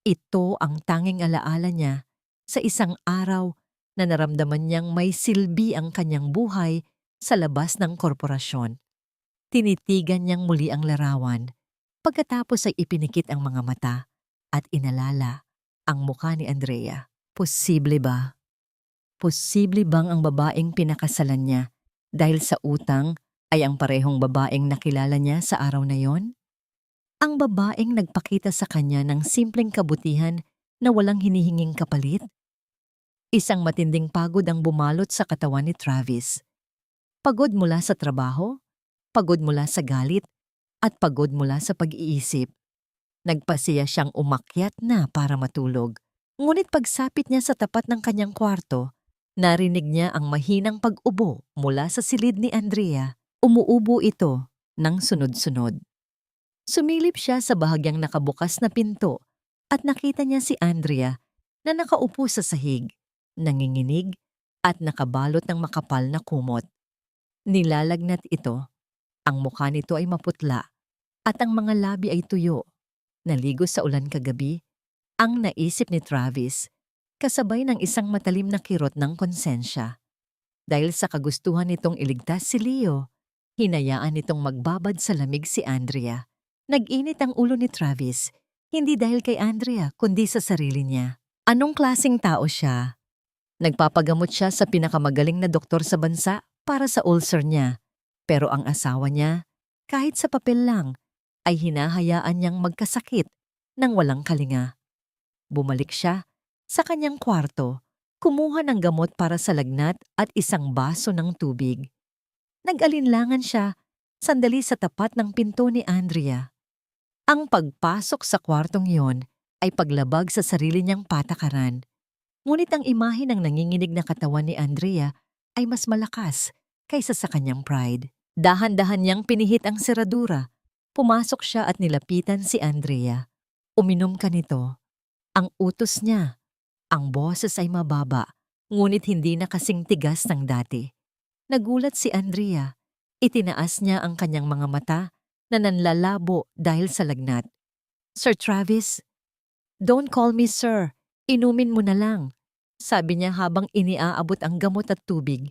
Ito ang tanging alaala niya sa isang araw na naramdaman niyang may silbi ang kanyang buhay sa labas ng korporasyon. Tinitigan niyang muli ang larawan. Pagkatapos ay ipinikit ang mga mata at inalala ang mukha ni Andrea. Posible ba? Posible bang ang babaeng pinakasalan niya dahil sa utang ay ang parehong babaeng nakilala niya sa araw na yon? Ang babaeng nagpakita sa kanya ng simpleng kabutihan na walang hinihinging kapalit? Isang matinding pagod ang bumalot sa katawan ni Travis. Pagod mula sa trabaho, pagod mula sa galit, at pagod mula sa pag-iisip. Nagpasiya siyang umakyat na para matulog. Ngunit pagsapit niya sa tapat ng kanyang kwarto, narinig niya ang mahinang pag-ubo mula sa silid ni Andrea. Umuubo ito ng sunod-sunod. Sumilip siya sa bahagyang nakabukas na pinto at nakita niya si Andrea na nakaupo sa sahig, nanginginig at nakabalot ng makapal na kumot. Nilalagnat ito. Ang mukha nito ay maputla at ang mga labi ay tuyo. Naligo sa ulan kagabi, ang naisip ni Travis, kasabay ng isang matalim na kirot ng konsensya. Dahil sa kagustuhan nitong iligtas si Leo, Hinayaan nitong magbabad sa lamig si Andrea. Nag-init ang ulo ni Travis, hindi dahil kay Andrea kundi sa sarili niya. Anong klaseng tao siya? Nagpapagamot siya sa pinakamagaling na doktor sa bansa para sa ulcer niya. Pero ang asawa niya, kahit sa papel lang, ay hinahayaan niyang magkasakit nang walang kalinga. Bumalik siya sa kanyang kwarto, kumuha ng gamot para sa lagnat at isang baso ng tubig. Nag-alinlangan siya sandali sa tapat ng pinto ni Andrea. Ang pagpasok sa kwartong iyon ay paglabag sa sarili niyang patakaran. Ngunit ang imahe ng nanginginig na katawan ni Andrea ay mas malakas kaysa sa kanyang pride. Dahan-dahan niyang pinihit ang seradura. Pumasok siya at nilapitan si Andrea. Uminom ka nito. Ang utos niya. Ang boses ay mababa, ngunit hindi na kasing tigas ng dati. Nagulat si Andrea. Itinaas niya ang kanyang mga mata na nanlalabo dahil sa lagnat. Sir Travis, don't call me sir. Inumin mo na lang, sabi niya habang iniaabot ang gamot at tubig.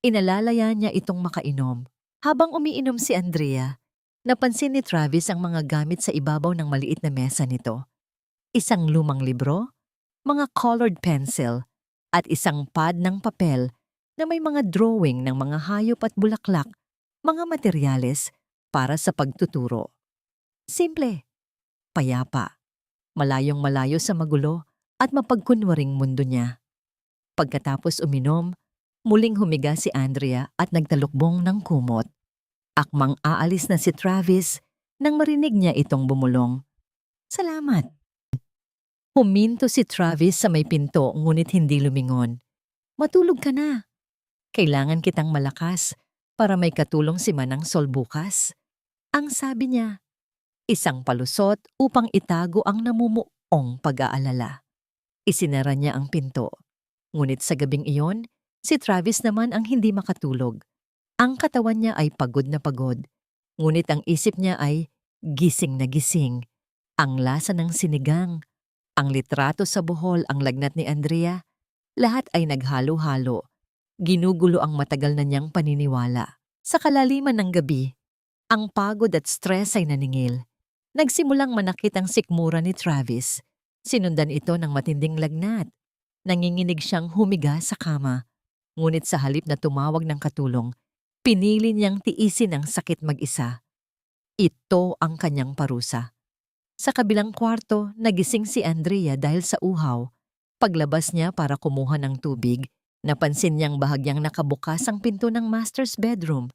Inalalaya niya itong makainom. Habang umiinom si Andrea, napansin ni Travis ang mga gamit sa ibabaw ng maliit na mesa nito. Isang lumang libro, mga colored pencil, at isang pad ng papel na may mga drawing ng mga hayop at bulaklak, mga materyales para sa pagtuturo. Simple, payapa, malayong malayo sa magulo at mapagkunwaring mundo niya. Pagkatapos uminom, muling humiga si Andrea at nagtalukbong ng kumot. Akmang aalis na si Travis nang marinig niya itong bumulong. Salamat. Huminto si Travis sa may pinto ngunit hindi lumingon. Matulog ka na. Kailangan kitang malakas para may katulong si Manang Sol bukas. Ang sabi niya, isang palusot upang itago ang namumuong pag-aalala. Isinara niya ang pinto. Ngunit sa gabing iyon, si Travis naman ang hindi makatulog. Ang katawan niya ay pagod na pagod. Ngunit ang isip niya ay gising na gising. Ang lasa ng sinigang, ang litrato sa buhol, ang lagnat ni Andrea, lahat ay naghalo-halo. Ginugulo ang matagal na niyang paniniwala. Sa kalaliman ng gabi, ang pagod at stress ay naningil. Nagsimulang manakit ang sikmura ni Travis. Sinundan ito ng matinding lagnat. Nanginginig siyang humiga sa kama. Ngunit sa halip na tumawag ng katulong, pinili niyang tiisin ang sakit mag-isa. Ito ang kanyang parusa. Sa kabilang kwarto, nagising si Andrea dahil sa uhaw. Paglabas niya para kumuha ng tubig, napansin niyang bahagyang nakabukas ang pinto ng master's bedroom.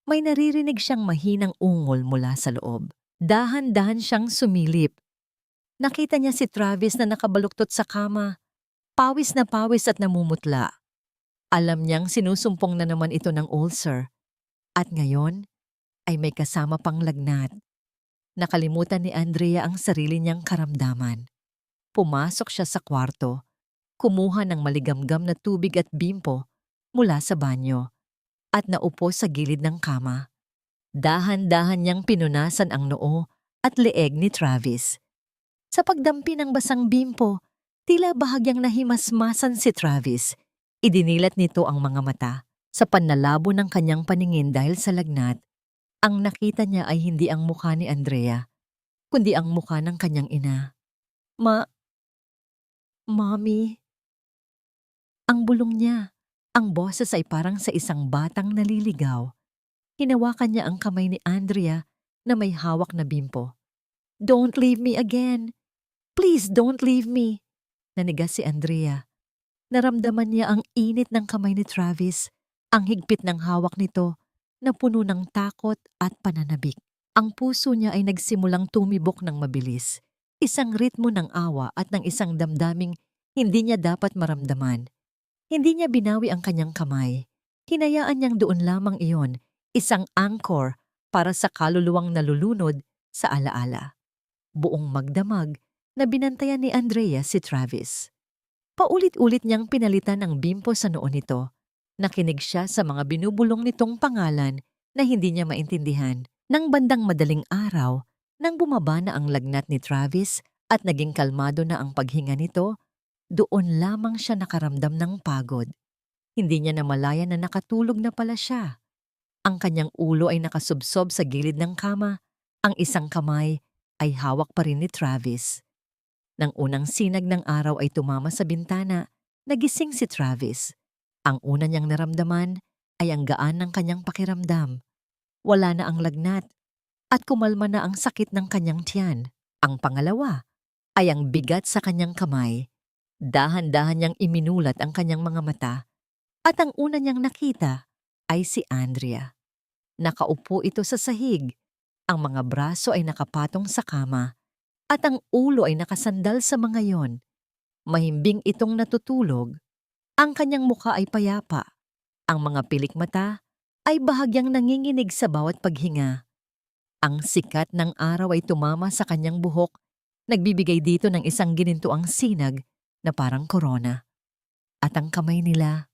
May naririnig siyang mahinang ungol mula sa loob. Dahan-dahan siyang sumilip. Nakita niya si Travis na nakabaluktot sa kama. Pawis na pawis at namumutla. Alam niyang sinusumpong na naman ito ng ulcer. At ngayon, ay may kasama pang lagnat. Nakalimutan ni Andrea ang sarili niyang karamdaman. Pumasok siya sa kwarto, kumuha ng maligamgam na tubig at bimpo mula sa banyo, at naupo sa gilid ng kama. Dahan-dahan niyang pinunasan ang noo at leeg ni Travis. Sa pagdampi ng basang bimpo, tila bahagyang nahimasmasan si Travis. Idinilat nito ang mga mata. Sa panlalabo ng kanyang paningin dahil sa lagnat, ang nakita niya ay hindi ang mukha ni Andrea, kundi ang mukha ng kanyang ina. Mommy. Ang bulong niya, ang boses ay parang sa isang batang naliligaw. Hinawakan niya ang kamay ni Andrea na may hawak na bimpo. Don't leave me again. Please don't leave me. Nanigas si Andrea. Naramdaman niya ang init ng kamay ni Travis, ang higpit ng hawak nito na puno ng takot at pananabik. Ang puso niya ay nagsimulang tumibok ng mabilis, isang ritmo ng awa at ng isang damdaming hindi niya dapat maramdaman. Hindi niya binawi ang kanyang kamay. Hinayaan niyang doon lamang iyon, isang anchor para sa kaluluwang nalulunod sa alaala. Buong magdamag na binantayan ni Andrea si Travis. Paulit-ulit niyang pinalitan ang bimpo sa noo nito. Nakinig siya sa mga binubulong nitong pangalan na hindi niya maintindihan. Nang bandang madaling araw, nang bumaba na ang lagnat ni Travis at naging kalmado na ang paghinga nito, doon lamang siya nakaramdam ng pagod. Hindi niya namalayan na nakatulog na pala siya. Ang kanyang ulo ay nakasubsob sa gilid ng kama. Ang isang kamay ay hawak pa rin ni Travis. Nang unang sinag ng araw ay tumama sa bintana, nagising si Travis. Ang una niyang naramdaman ay ang gaan ng kanyang pakiramdam. Wala na ang lagnat at kumalma na ang sakit ng kanyang tiyan. Ang pangalawa ay ang bigat sa kanyang kamay. Dahan-dahan niyang iminulat ang kanyang mga mata at ang una niyang nakita ay si Andrea. Nakaupo ito sa sahig. Ang mga braso ay nakapatong sa kama at ang ulo ay nakasandal sa mga yon. Mahimbing itong natutulog. Ang kanyang mukha ay payapa. Ang mga pilik mata ay bahagyang nanginginig sa bawat paghinga. Ang sikat ng araw ay tumama sa kanyang buhok, nagbibigay dito ng isang ginintuang sinag na parang korona. At ang kamay nila,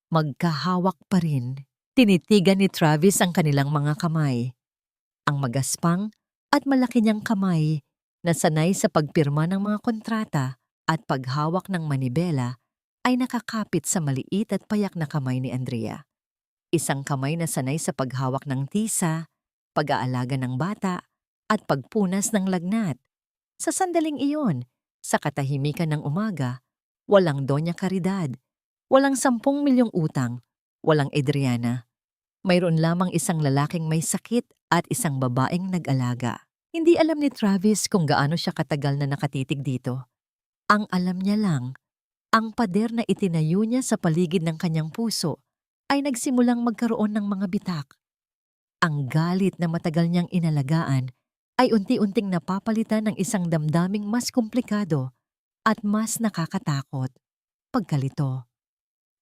magkahawak pa rin. Tinitigan ni Travis ang kanilang mga kamay. Ang magaspang at malaki niyang kamay na sanay sa pagpirma ng mga kontrata at paghawak ng manibela ay nakakapit sa maliit at payak na kamay ni Andrea. Isang kamay na sanay sa paghawak ng tisa, pag-aalaga ng bata, at pagpunas ng lagnat. Sa sandaling iyon, sa katahimikan ng umaga, walang Doña Caridad, walang 10 milyong utang, walang Adriana. Mayroon lamang isang lalaking may sakit at isang babaeng nag-alaga. Hindi alam ni Travis kung gaano siya katagal na nakatitig dito. Ang alam niya lang, ang pader na itinayo niya sa paligid ng kanyang puso ay nagsimulang magkaroon ng mga bitak. Ang galit na matagal niyang inalagaan ay unti-unting napapalitan ng isang damdaming mas komplikado at mas nakakatakot. Pagkalito.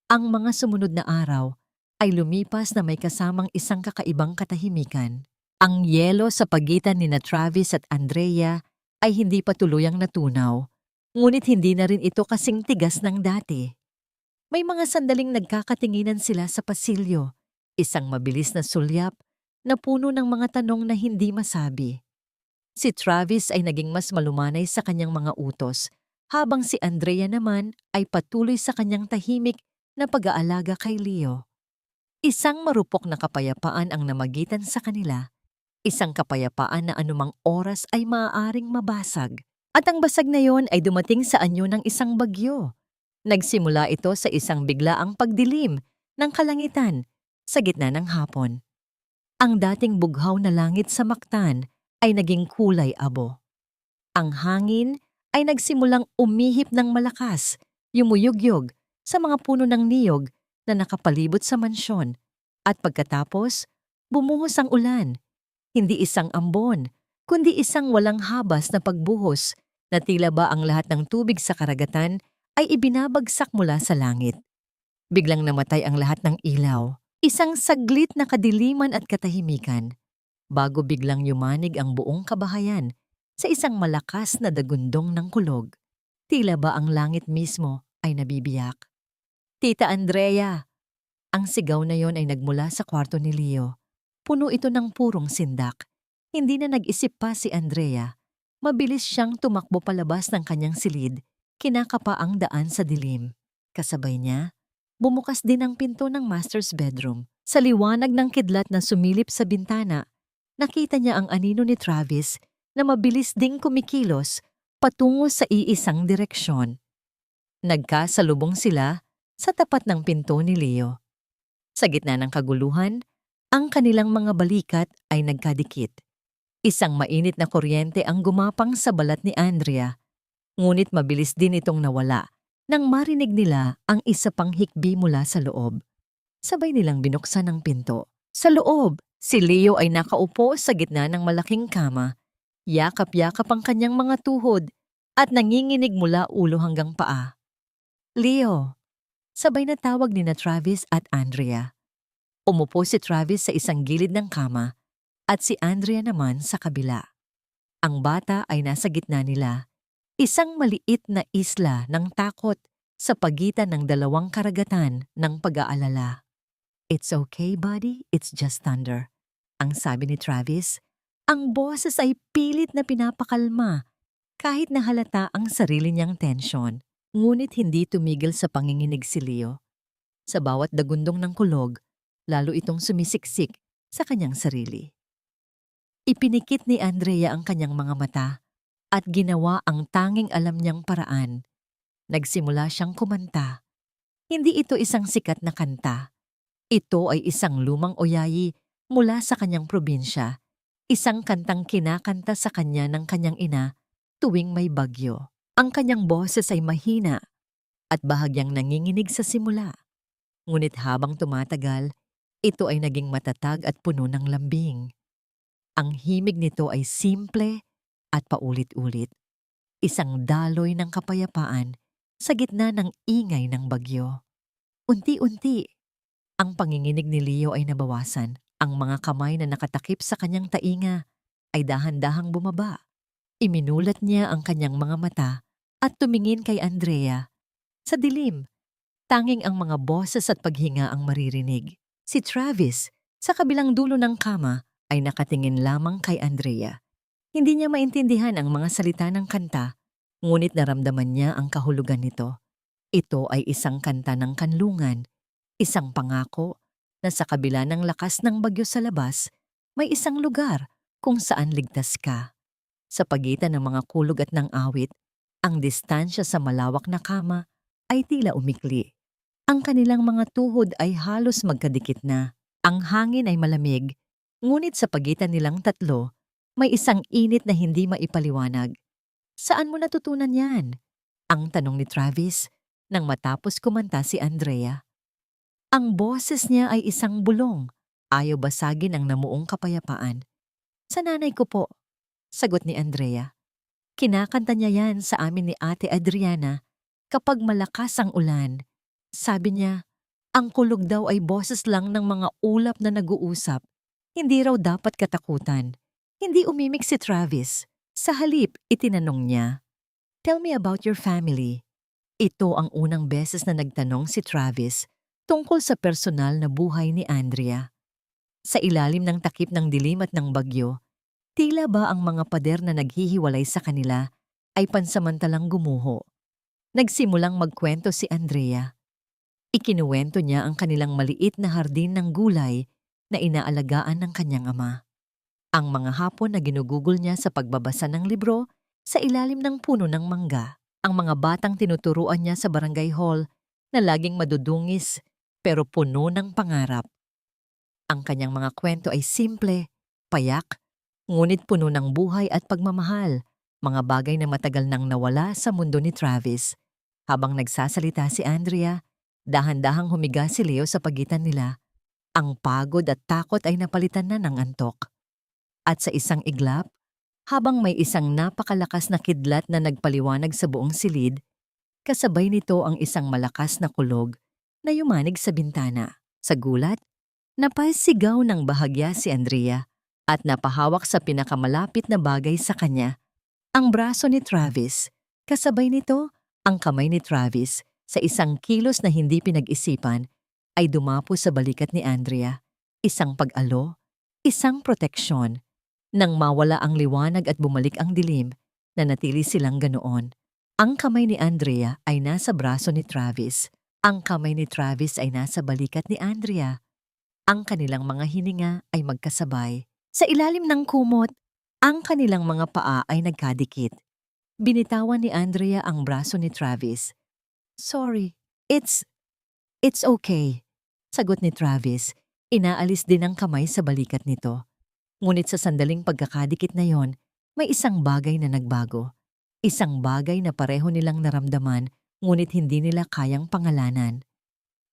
Ang mga sumunod na araw ay lumipas na may kasamang isang kakaibang katahimikan. Ang yelo sa pagitan ni Travis at Andrea ay hindi pa tuluyang natunaw, ngunit hindi na rin ito kasing tigas ng dati. May mga sandaling nagkakatinginan sila sa pasilyo, isang mabilis na sulyap na puno ng mga tanong na hindi masabi. Si Travis ay naging mas malumanay sa kanyang mga utos, habang si Andrea naman ay patuloy sa kanyang tahimik na pag-aalaga kay Leo. Isang marupok na kapayapaan ang namagitan sa kanila, isang kapayapaan na anumang oras ay maaaring mabasag. At ang basag na yon ay dumating sa anyo ng isang bagyo. Nagsimula ito sa isang biglaang pagdilim ng kalangitan sa gitna ng hapon. Ang dating bughaw na langit sa Mactan ay naging kulay abo. Ang hangin ay nagsimulang umihip ng malakas, yumuyugyog sa mga puno ng niyog na nakapalibot sa mansyon. At pagkatapos, bumuhos ang ulan. Hindi isang ambon, kundi isang walang habas na pagbuhos na tila ba ang lahat ng tubig sa karagatan ay ibinabagsak mula sa langit. Biglang namatay ang lahat ng ilaw, isang saglit na kadiliman at katahimikan, bago biglang yumanig ang buong kabahayan sa isang malakas na dagundong ng kulog. Tila ba ang langit mismo ay nabibiyak. "Tita Andrea!" Ang sigaw na yon ay nagmula sa kwarto ni Leo. Puno ito ng purong sindak. Hindi na nag-isip pa si Andrea. Mabilis siyang tumakbo palabas ng kanyang silid, kinakapa ang daan sa dilim. Kasabay niya, bumukas din ang pinto ng master's bedroom. Sa liwanag ng kidlat na sumilip sa bintana, nakita niya ang anino ni Travis na mabilis ding kumikilos patungo sa iisang direksyon. Nagkasalubong sila sa tapat ng pinto ni Leo. Sa gitna ng kaguluhan, ang kanilang mga balikat ay nagkadikit. Isang mainit na kuryente ang gumapang sa balat ni Andrea, ngunit mabilis din itong nawala nang marinig nila ang isa pang hikbi mula sa loob. Sabay nilang binuksan ang pinto. Sa loob, si Leo ay nakaupo sa gitna ng malaking kama. Yakap-yakap ang kanyang mga tuhod at nanginginig mula ulo hanggang paa. "Leo!" Sabay na tawag ni Travis at Andrea. Umupo si Travis sa isang gilid ng kama at si Andrea naman sa kabila. Ang bata ay nasa gitna nila, isang maliit na isla ng takot sa pagitan ng dalawang karagatan ng pag-aalala. "It's okay, buddy. It's just thunder," ang sabi ni Travis. Ang boses ay pilit na pinapakalma kahit na halata ang sarili niyang tensyon. Ngunit hindi tumigil sa panginginig si Leo. Sa bawat dagundong ng kulog, lalo itong sumisiksik sa kanyang sarili. Ipinikit ni Andrea ang kanyang mga mata at ginawa ang tanging alam niyang paraan. Nagsimula siyang kumanta. Hindi ito isang sikat na kanta. Ito ay isang lumang oyayi mula sa kanyang probinsya, isang kantang kinakanta sa kanya ng kanyang ina tuwing may bagyo. Ang kanyang boses ay mahina at bahagyang nanginginig sa simula. Ngunit habang tumatagal, ito ay naging matatag at puno ng lambing. Ang himig nito ay simple at paulit-ulit. Isang daloy ng kapayapaan sa gitna ng ingay ng bagyo. Unti-unti, ang panginginig ni Leo ay nabawasan. Ang mga kamay na nakatakip sa kanyang tainga ay dahan-dahang bumaba. Iminulat niya ang kanyang mga mata at tumingin kay Andrea. Sa dilim, tanging ang mga boses at paghinga ang maririnig. Si Travis, sa kabilang dulo ng kama, ay nakatingin lamang kay Andrea. Hindi niya maintindihan ang mga salita ng kanta, ngunit naramdaman niya ang kahulugan nito. Ito ay isang kanta ng kanlungan, isang pangako na sa kabila ng lakas ng bagyo sa labas, may isang lugar kung saan ligtas ka. Sa pagitan ng mga kulog at ng awit, ang distansya sa malawak na kama ay tila umikli. Ang kanilang mga tuhod ay halos magkadikit na. Ang hangin ay malamig, ngunit sa pagitan nilang tatlo, may isang init na hindi maipaliwanag. Saan mo natutunan yan? Ang tanong ni Travis nang matapos kumanta si Andrea. Ang boses niya ay isang bulong. Ayaw basagin ang namuong kapayapaan. Sa nanay ko po, sagot ni Andrea. Kinakanta niya yan sa amin ni Ate Adriana kapag malakas ang ulan. Sabi niya, ang kulog daw ay boses lang ng mga ulap na nag-uusap. Hindi raw dapat katakutan. Hindi umimik si Travis. Sa halip, itinanong niya, "Tell me about your family." Ito ang unang beses na nagtanong si Travis tungkol sa personal na buhay ni Andrea. Sa ilalim ng takip ng dilim at ng bagyo, tila ba ang mga pader na naghihiwalay sa kanila ay pansamantalang gumuho. Nagsimulang magkwento si Andrea. Ikinuwento niya ang kanilang maliit na hardin ng gulay na inaalagaan ng kanyang ama. Ang mga hapon na ginugugol niya sa pagbabasa ng libro sa ilalim ng puno ng mangga. Ang mga batang tinuturuan niya sa barangay hall na laging madudungis pero puno ng pangarap. Ang kanyang mga kwento ay simple, payak, ngunit puno ng buhay at pagmamahal, mga bagay na matagal nang nawala sa mundo ni Travis. Habang nagsasalita si Andrea, dahan-dahang humiga si Leo sa pagitan nila. Ang pagod at takot ay napalitan na ng antok. At sa isang iglap, habang may isang napakalakas na kidlat na nagpaliwanag sa buong silid, kasabay nito ang isang malakas na kulog na yumanig sa bintana. Sa gulat, napasigaw ng bahagya si Andrea at napahawak sa pinakamalapit na bagay sa kanya, ang braso ni Travis. Kasabay nito, ang kamay ni Travis sa isang kilos na hindi pinag-isipan ay dumapo sa balikat ni Andrea. Isang pag-alo, isang proteksyon. Nang mawala ang liwanag at bumalik ang dilim, nanatili silang ganoon. Ang kamay ni Andrea ay nasa braso ni Travis. Ang kamay ni Travis ay nasa balikat ni Andrea. Ang kanilang mga hininga ay magkasabay. Sa ilalim ng kumot, ang kanilang mga paa ay nagkadikit. Binitawan ni Andrea ang braso ni Travis. "Sorry, it's okay," sagot ni Travis. Inaalis din ang kamay sa balikat nito. Ngunit sa sandaling pagkakadikit na yon, may isang bagay na nagbago. Isang bagay na pareho nilang naramdaman, ngunit hindi nila kayang pangalanan.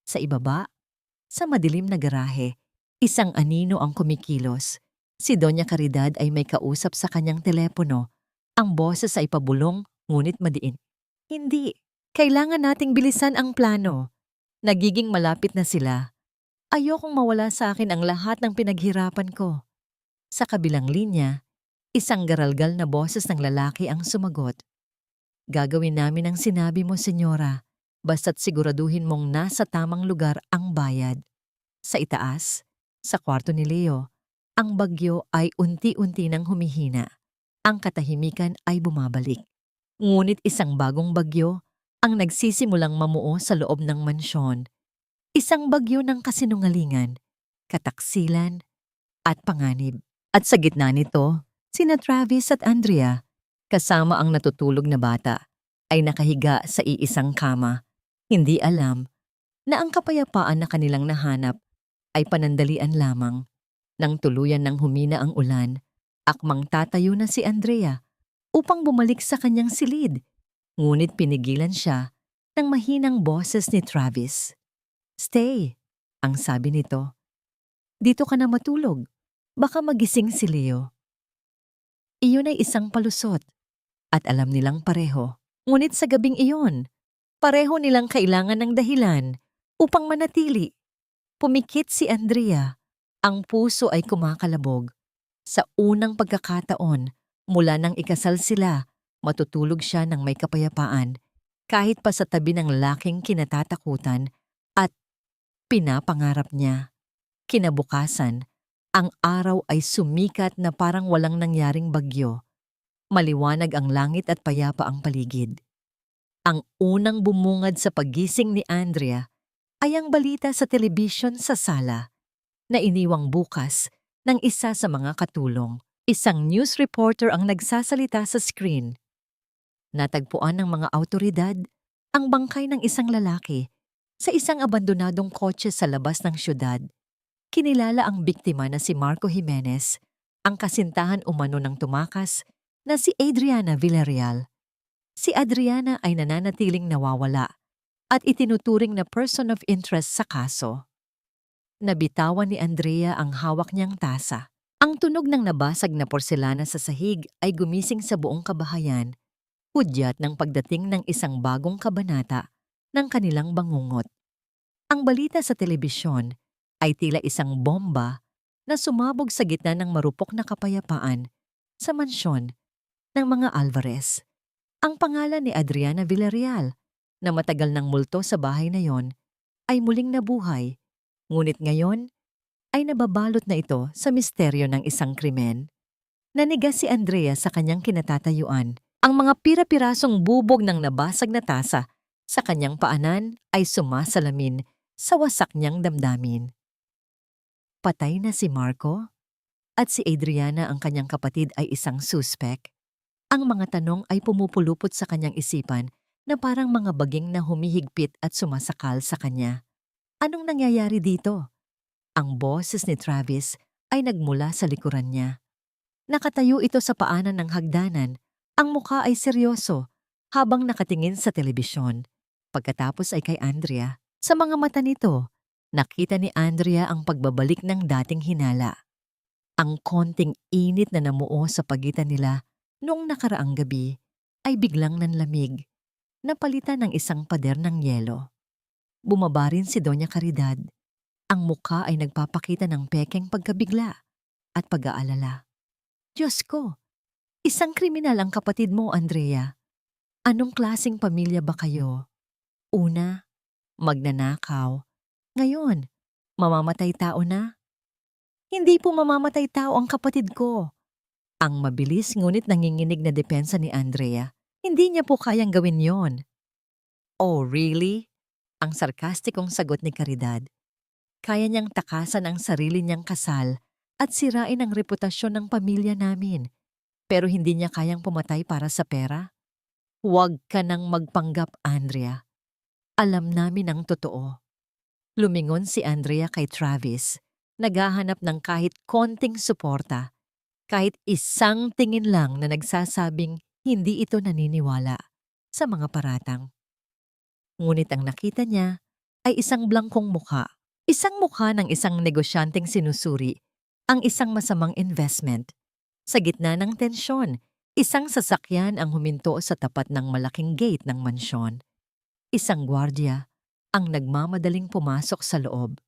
Sa ibaba, sa madilim na garahe, isang anino ang kumikilos. Si Doña Caridad ay may kausap sa kanyang telepono. Ang boses ay pabulong, ngunit madiin. "Hindi. Kailangan nating bilisan ang plano." Nagiging malapit na sila. "Ayokong mawala sa akin ang lahat ng pinaghirapan ko." Sa kabilang linya, isang garalgal na boses ng lalaki ang sumagot. "Gagawin namin ang sinabi mo, senyora, basta't siguraduhin mong nasa tamang lugar ang bayad." Sa itaas, sa kwarto ni Leo, ang bagyo ay unti-unti nang humihina. Ang katahimikan ay bumabalik. Ngunit isang bagong bagyo ang nagsisimulang mamuo sa loob ng mansyon. Isang bagyo ng kasinungalingan, kataksilan, at panganib. At sa gitna nito, sina Travis at Andrea, kasama ang natutulog na bata, ay nakahiga sa iisang kama. Hindi alam na ang kapayapaan na kanilang nahanap ay panandalian lamang. Nang tuluyan ng humina ang ulan, akmang tatayo na si Andrea upang bumalik sa kanyang silid. Ngunit pinigilan siya ng mahinang boses ni Travis. "Stay," ang sabi nito. "Dito ka na matulog. Baka magising si Leo." Iyon ay isang palusot at alam nilang pareho. Ngunit sa gabing iyon, pareho nilang kailangan ng dahilan upang manatili. Pumikit si Andrea. Ang puso ay kumakalabog. Sa unang pagkakataon, mula nang ikasal sila, matutulog siya ng may kapayapaan, kahit pa sa tabi ng laking kinatatakutan at pinapangarap niya. Kinabukasan, ang araw ay sumikat na parang walang nangyaring bagyo. Maliwanag ang langit at payapa ang paligid. Ang unang bumungad sa paggising ni Andrea ay ang balita sa telebisyon sa sala na iniwang bukas ng isa sa mga katulong. Isang news reporter ang nagsasalita sa screen. Natagpuan ng mga awtoridad ang bangkay ng isang lalaki sa isang abandonadong kotse sa labas ng syudad. Kinilala ang biktima na si Marco Jimenez, ang kasintahan umano ng tumakas na si Adriana Villarreal. Si Adriana ay nananatiling nawawala at itinuturing na person of interest sa kaso. Nabitawan ni Andrea ang hawak niyang tasa. Ang tunog ng nabasag na porselana sa sahig ay gumising sa buong kabahayan, hudyat ng pagdating ng isang bagong kabanata ng kanilang bangungot. Ang balita sa telebisyon ay tila isang bomba na sumabog sa gitna ng marupok na kapayapaan sa mansyon ng mga Alvarez. Ang pangalan ni Adriana Villarreal, na matagal nang multo sa bahay na yon, ay muling nabuhay. Ngunit ngayon ay nababalot na ito sa misteryo ng isang krimen. Nanigas si Andrea sa kanyang kinatatayuan. Ang mga pira-pirasong bubog ng nabasag na tasa sa kanyang paanan ay sumasalamin sa wasak niyang damdamin. Patay na si Marco at si Adriana, ang kanyang kapatid, ay isang suspek. Ang mga tanong ay pumupulupot sa kanyang isipan na parang mga baging na humihigpit at sumasakal sa kanya. Anong nangyayari dito? Ang boses ni Travis ay nagmula sa likuran niya. Nakatayo ito sa paanan ng hagdanan. Ang mukha ay seryoso habang nakatingin sa telebisyon. Pagkatapos ay kay Andrea. Sa mga mata nito, nakita ni Andrea ang pagbabalik ng dating hinala. Ang konting init na namuo sa pagitan nila noong nakaraang gabi ay biglang nanlamig, napalitan ng isang pader ng yelo. Bumaba rin si Doña Caridad. Ang mukha ay nagpapakita ng pekeng pagkabigla at pag-aalala. "Diyos ko, isang kriminal ang kapatid mo, Andrea. Anong klaseng pamilya ba kayo? Una, magnanakaw. Ngayon, mamamatay tao na?" "Hindi po mamamatay tao ang kapatid ko." Ang mabilis ngunit nanginginig na depensa ni Andrea. Hindi niya po kayang gawin yon. "Oh, really?" Ang sarkastikong sagot ni Caridad. "Kaya niyang takasan ang sarili niyang kasal at sirain ang reputasyon ng pamilya namin. Pero hindi niya kayang pumatay para sa pera? Huwag ka nang magpanggap, Andrea. Alam namin ang totoo." Lumingon si Andrea kay Travis, naghahanap ng kahit konting suporta, kahit isang tingin lang na nagsasabing hindi ito naniniwala sa mga paratang. Ngunit ang nakita niya ay isang blangkong mukha. Isang mukha ng isang negosyanteng sinusuri ang isang masamang investment. Sa gitna ng tensyon, isang sasakyan ang huminto sa tapat ng malaking gate ng mansyon. Isang gwardiya ang nagmamadaling pumasok sa loob.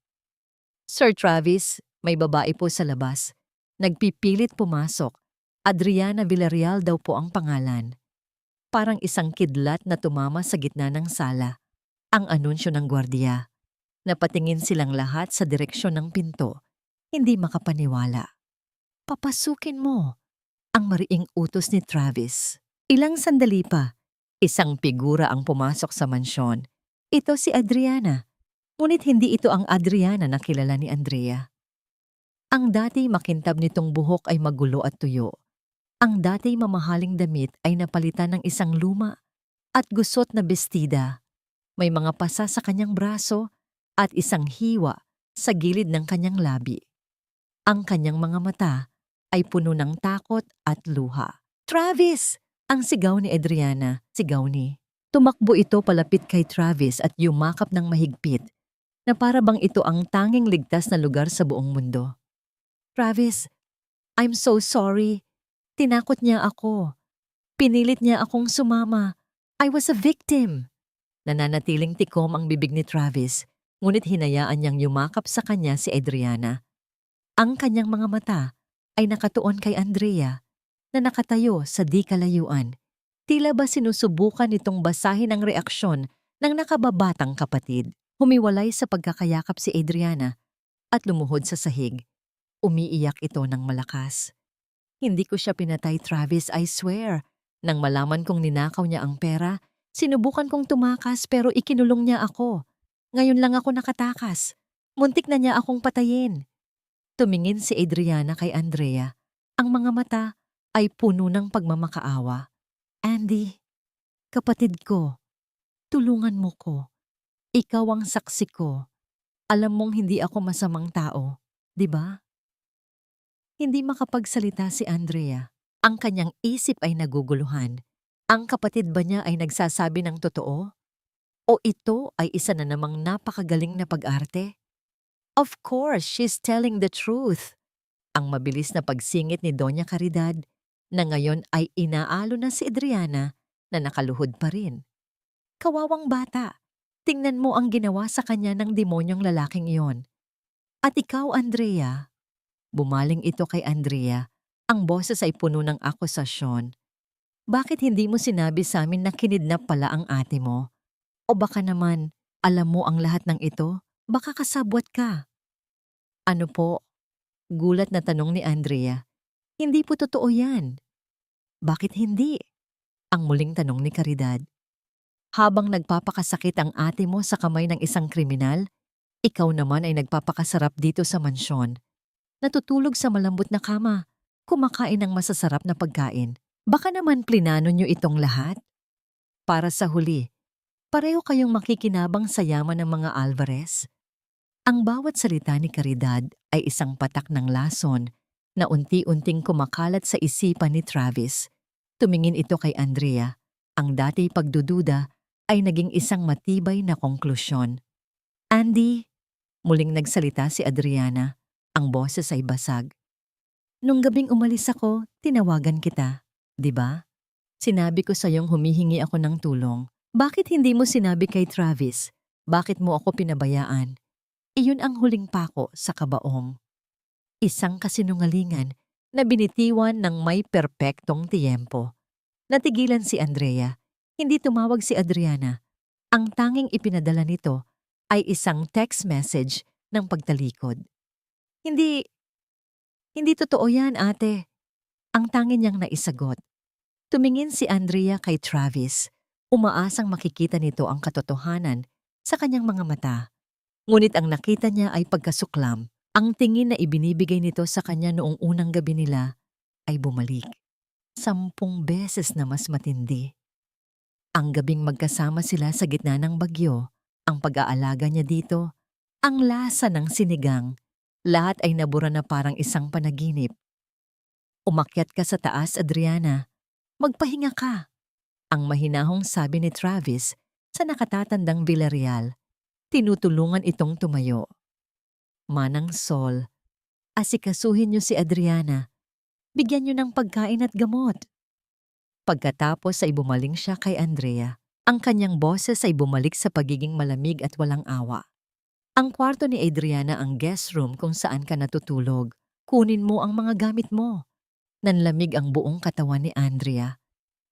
"Sir Travis, may babae po sa labas. Nagpipilit pumasok. Adriana Villarreal daw po ang pangalan." Parang isang kidlat na tumama sa gitna ng sala. Ang anunsyo ng gwardiya. Napatingin silang lahat sa direksyon ng pinto, hindi makapaniwala. "Papasukin mo," ang mariing utos ni Travis. Ilang sandali pa, isang figura ang pumasok sa mansyon. Ito si Adriana, ngunit hindi ito ang Adriana na kilala ni Andrea. Ang dati makintab nitong buhok ay magulo at tuyo. Ang dati mamahaling damit ay napalitan ng isang luma at gusot na bestida. May mga pasa sa kanyang braso at isang hiwa sa gilid ng kanyang labi. Ang kanyang mga mata ay puno ng takot at luha. "Travis!" Ang sigaw ni Adriana, sigaw ni. Tumakbo ito palapit kay Travis at yumakap ng mahigpit na para bang ito ang tanging ligtas na lugar sa buong mundo. "Travis, I'm so sorry. Tinakot niya ako. Pinilit niya akong sumama. I was a victim." Nananatiling tikom ang bibig ni Travis, ngunit hinayaan niyang yumakap sa kanya si Adriana. Ang kanyang mga mata ay nakatuon kay Andrea na nakatayo sa di kalayuan. Tila ba sinusubukan nitong basahin ang reaksyon ng nakababatang kapatid. Humiwalay sa pagkakayakap si Adriana at lumuhod sa sahig. Umiiyak ito ng malakas. "Hindi ko siya pinatay, Travis, I swear. Nang malaman kong ninakaw niya ang pera, sinubukan kong tumakas pero ikinulong niya ako. Ngayon lang ako nakatakas. Muntik na niya akong patayin." Tumingin si Adriana kay Andrea. Ang mga mata ay puno ng pagmamakaawa. "Andy, kapatid ko, tulungan mo ko. Ikaw ang saksi ko. Alam mong hindi ako masamang tao, di ba?" Hindi makapagsalita si Andrea. Ang kanyang isip ay naguguluhan. Ang kapatid ba niya ay nagsasabi ng totoo? O ito ay isa na namang napakagaling na pag-arte? Of course, she's telling the truth. Ang mabilis na pagsingit ni Doña Caridad na ngayon ay inaalo na si Adriana na nakaluhod pa rin. "Kawawang bata, tingnan mo ang ginawa sa kanya ng demonyong lalaking iyon. At ikaw, Andrea." Bumaling ito kay Andrea. Ang boses ay puno ng akusasyon. "Bakit hindi mo sinabi sa amin na kinidnap pala ang ate mo? O baka naman, alam mo ang lahat ng ito? Baka kasabwat ka." "Ano po?" Gulat na tanong ni Andrea. "Hindi po totoo yan." "Bakit hindi?" Ang muling tanong ni Caridad. "Habang nagpapakasakit ang ate mo sa kamay ng isang kriminal, ikaw naman ay nagpapakasarap dito sa mansyon. Natutulog sa malambot na kama, kumakain ng masasarap na pagkain. Baka naman plinano niyo itong lahat? Para sa huli, pareho kayong makikinabang sa yaman ng mga Alvarez." Ang bawat salita ni Caridad ay isang patak ng lason na unti-unting kumakalat sa isipan ni Travis. Tumingin ito kay Andrea. Ang dati pagdududa ay naging isang matibay na konklusyon. "Andy," muling nagsalita si Adriana. Ang boses ay basag. "Nung gabing umalis ako, tinawagan kita. 'Di ba? Sinabi ko sa iyong humihingi ako ng tulong. Bakit hindi mo sinabi kay Travis? Bakit mo ako pinabayaan? Iyon ang huling pako sa kabaong." Isang kasinungalingan na binitiwan ng may perpektong tiyempo. Natigilan si Andrea. Hindi tumawag si Adriana. Ang tanging ipinadala nito ay isang text message ng pagtalikod. Hindi, hindi totoo yan, ate." Ang tanging niyang naisagot. Tumingin si Andrea kay Travis. Umaasang makikita nito ang katotohanan sa kanyang mga mata. Ngunit ang nakita niya ay pagkasuklam. Ang tingin na ibinibigay nito sa kanya noong unang gabi nila ay bumalik. 10 beses na mas matindi. Ang gabing magkasama sila sa gitna ng bagyo, ang pag-aalaga niya dito, ang lasa ng sinigang, lahat ay nabura na parang isang panaginip. "Umakyat ka sa taas, Adriana. Magpahinga ka." Ang mahinahong sabi ni Travis sa nakatatandang Villarreal. Tinutulungan itong tumayo. "Manang Sol, asikasuhin niyo si Adriana. Bigyan niyo ng pagkain at gamot." Pagkatapos ay bumaling siya kay Andrea. Ang kanyang boses ay bumalik sa pagiging malamig at walang awa. "Ang kwarto ni Adriana ang guest room kung saan ka natutulog. Kunin mo ang mga gamit mo." Nanlamig ang buong katawan ni Andrea.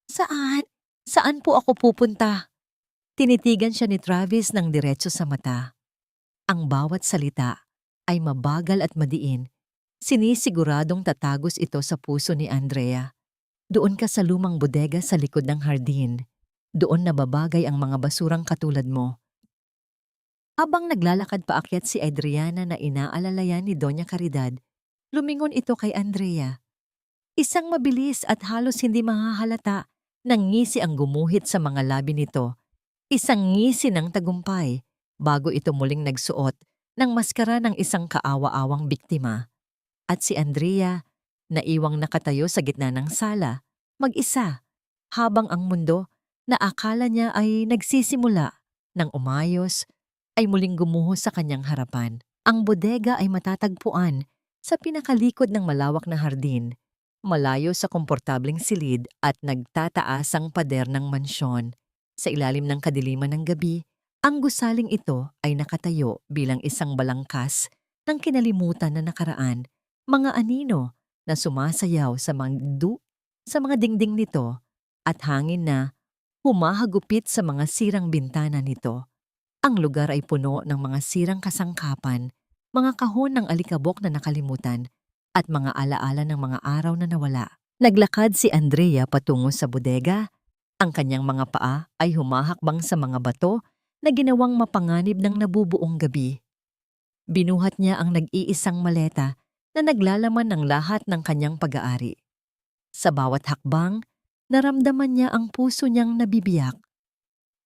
"Saan? Saan po ako pupunta?" Tinitigan siya ni Travis ng diretso sa mata. Ang bawat salita ay mabagal at madiin. Sinisiguradong tatagos ito sa puso ni Andrea. "Doon ka sa lumang bodega sa likod ng hardin. Doon nababagay ang mga basurang katulad mo." Habang naglalakad paakyat si Adriana na inaalalayan ni Doña Caridad, Lumingon ito kay Andrea. Isang mabilis at halos hindi mahahalata ng ngisi ang gumuhit sa mga labi nito. Isang ngisi ng tagumpay bago ito muling nagsuot ng maskara ng isang kaawa-awang biktima. At si Andrea, naiwang nakatayo sa gitna ng sala, mag-isa, habang ang mundo na akala niya ay nagsisimula ng umayos ay muling gumuho sa kanyang harapan. Ang bodega ay matatagpuan sa pinakalikod ng malawak na hardin, malayo sa komportableng silid at nagtataasang pader ng mansyon. Sa ilalim ng kadiliman ng gabi, ang gusaling ito ay nakatayo bilang isang balangkas ng kinalimutan na nakaraan, mga anino na sumasayaw sa mga dingding nito at hangin na humahagupit sa mga sirang bintana nito. Ang lugar ay puno ng mga sirang kasangkapan, mga kahon ng alikabok na nakalimutan, at mga alaala ng mga araw na nawala. Naglakad si Andrea patungo sa bodega. Ang kanyang mga paa ay humahakbang sa mga bato na ginawang mapanganib ng nabubuong gabi. Binuhat niya ang nag-iisang maleta na naglalaman ng lahat ng kanyang pag-aari. Sa bawat hakbang, naramdaman niya ang puso niyang nabibiyak.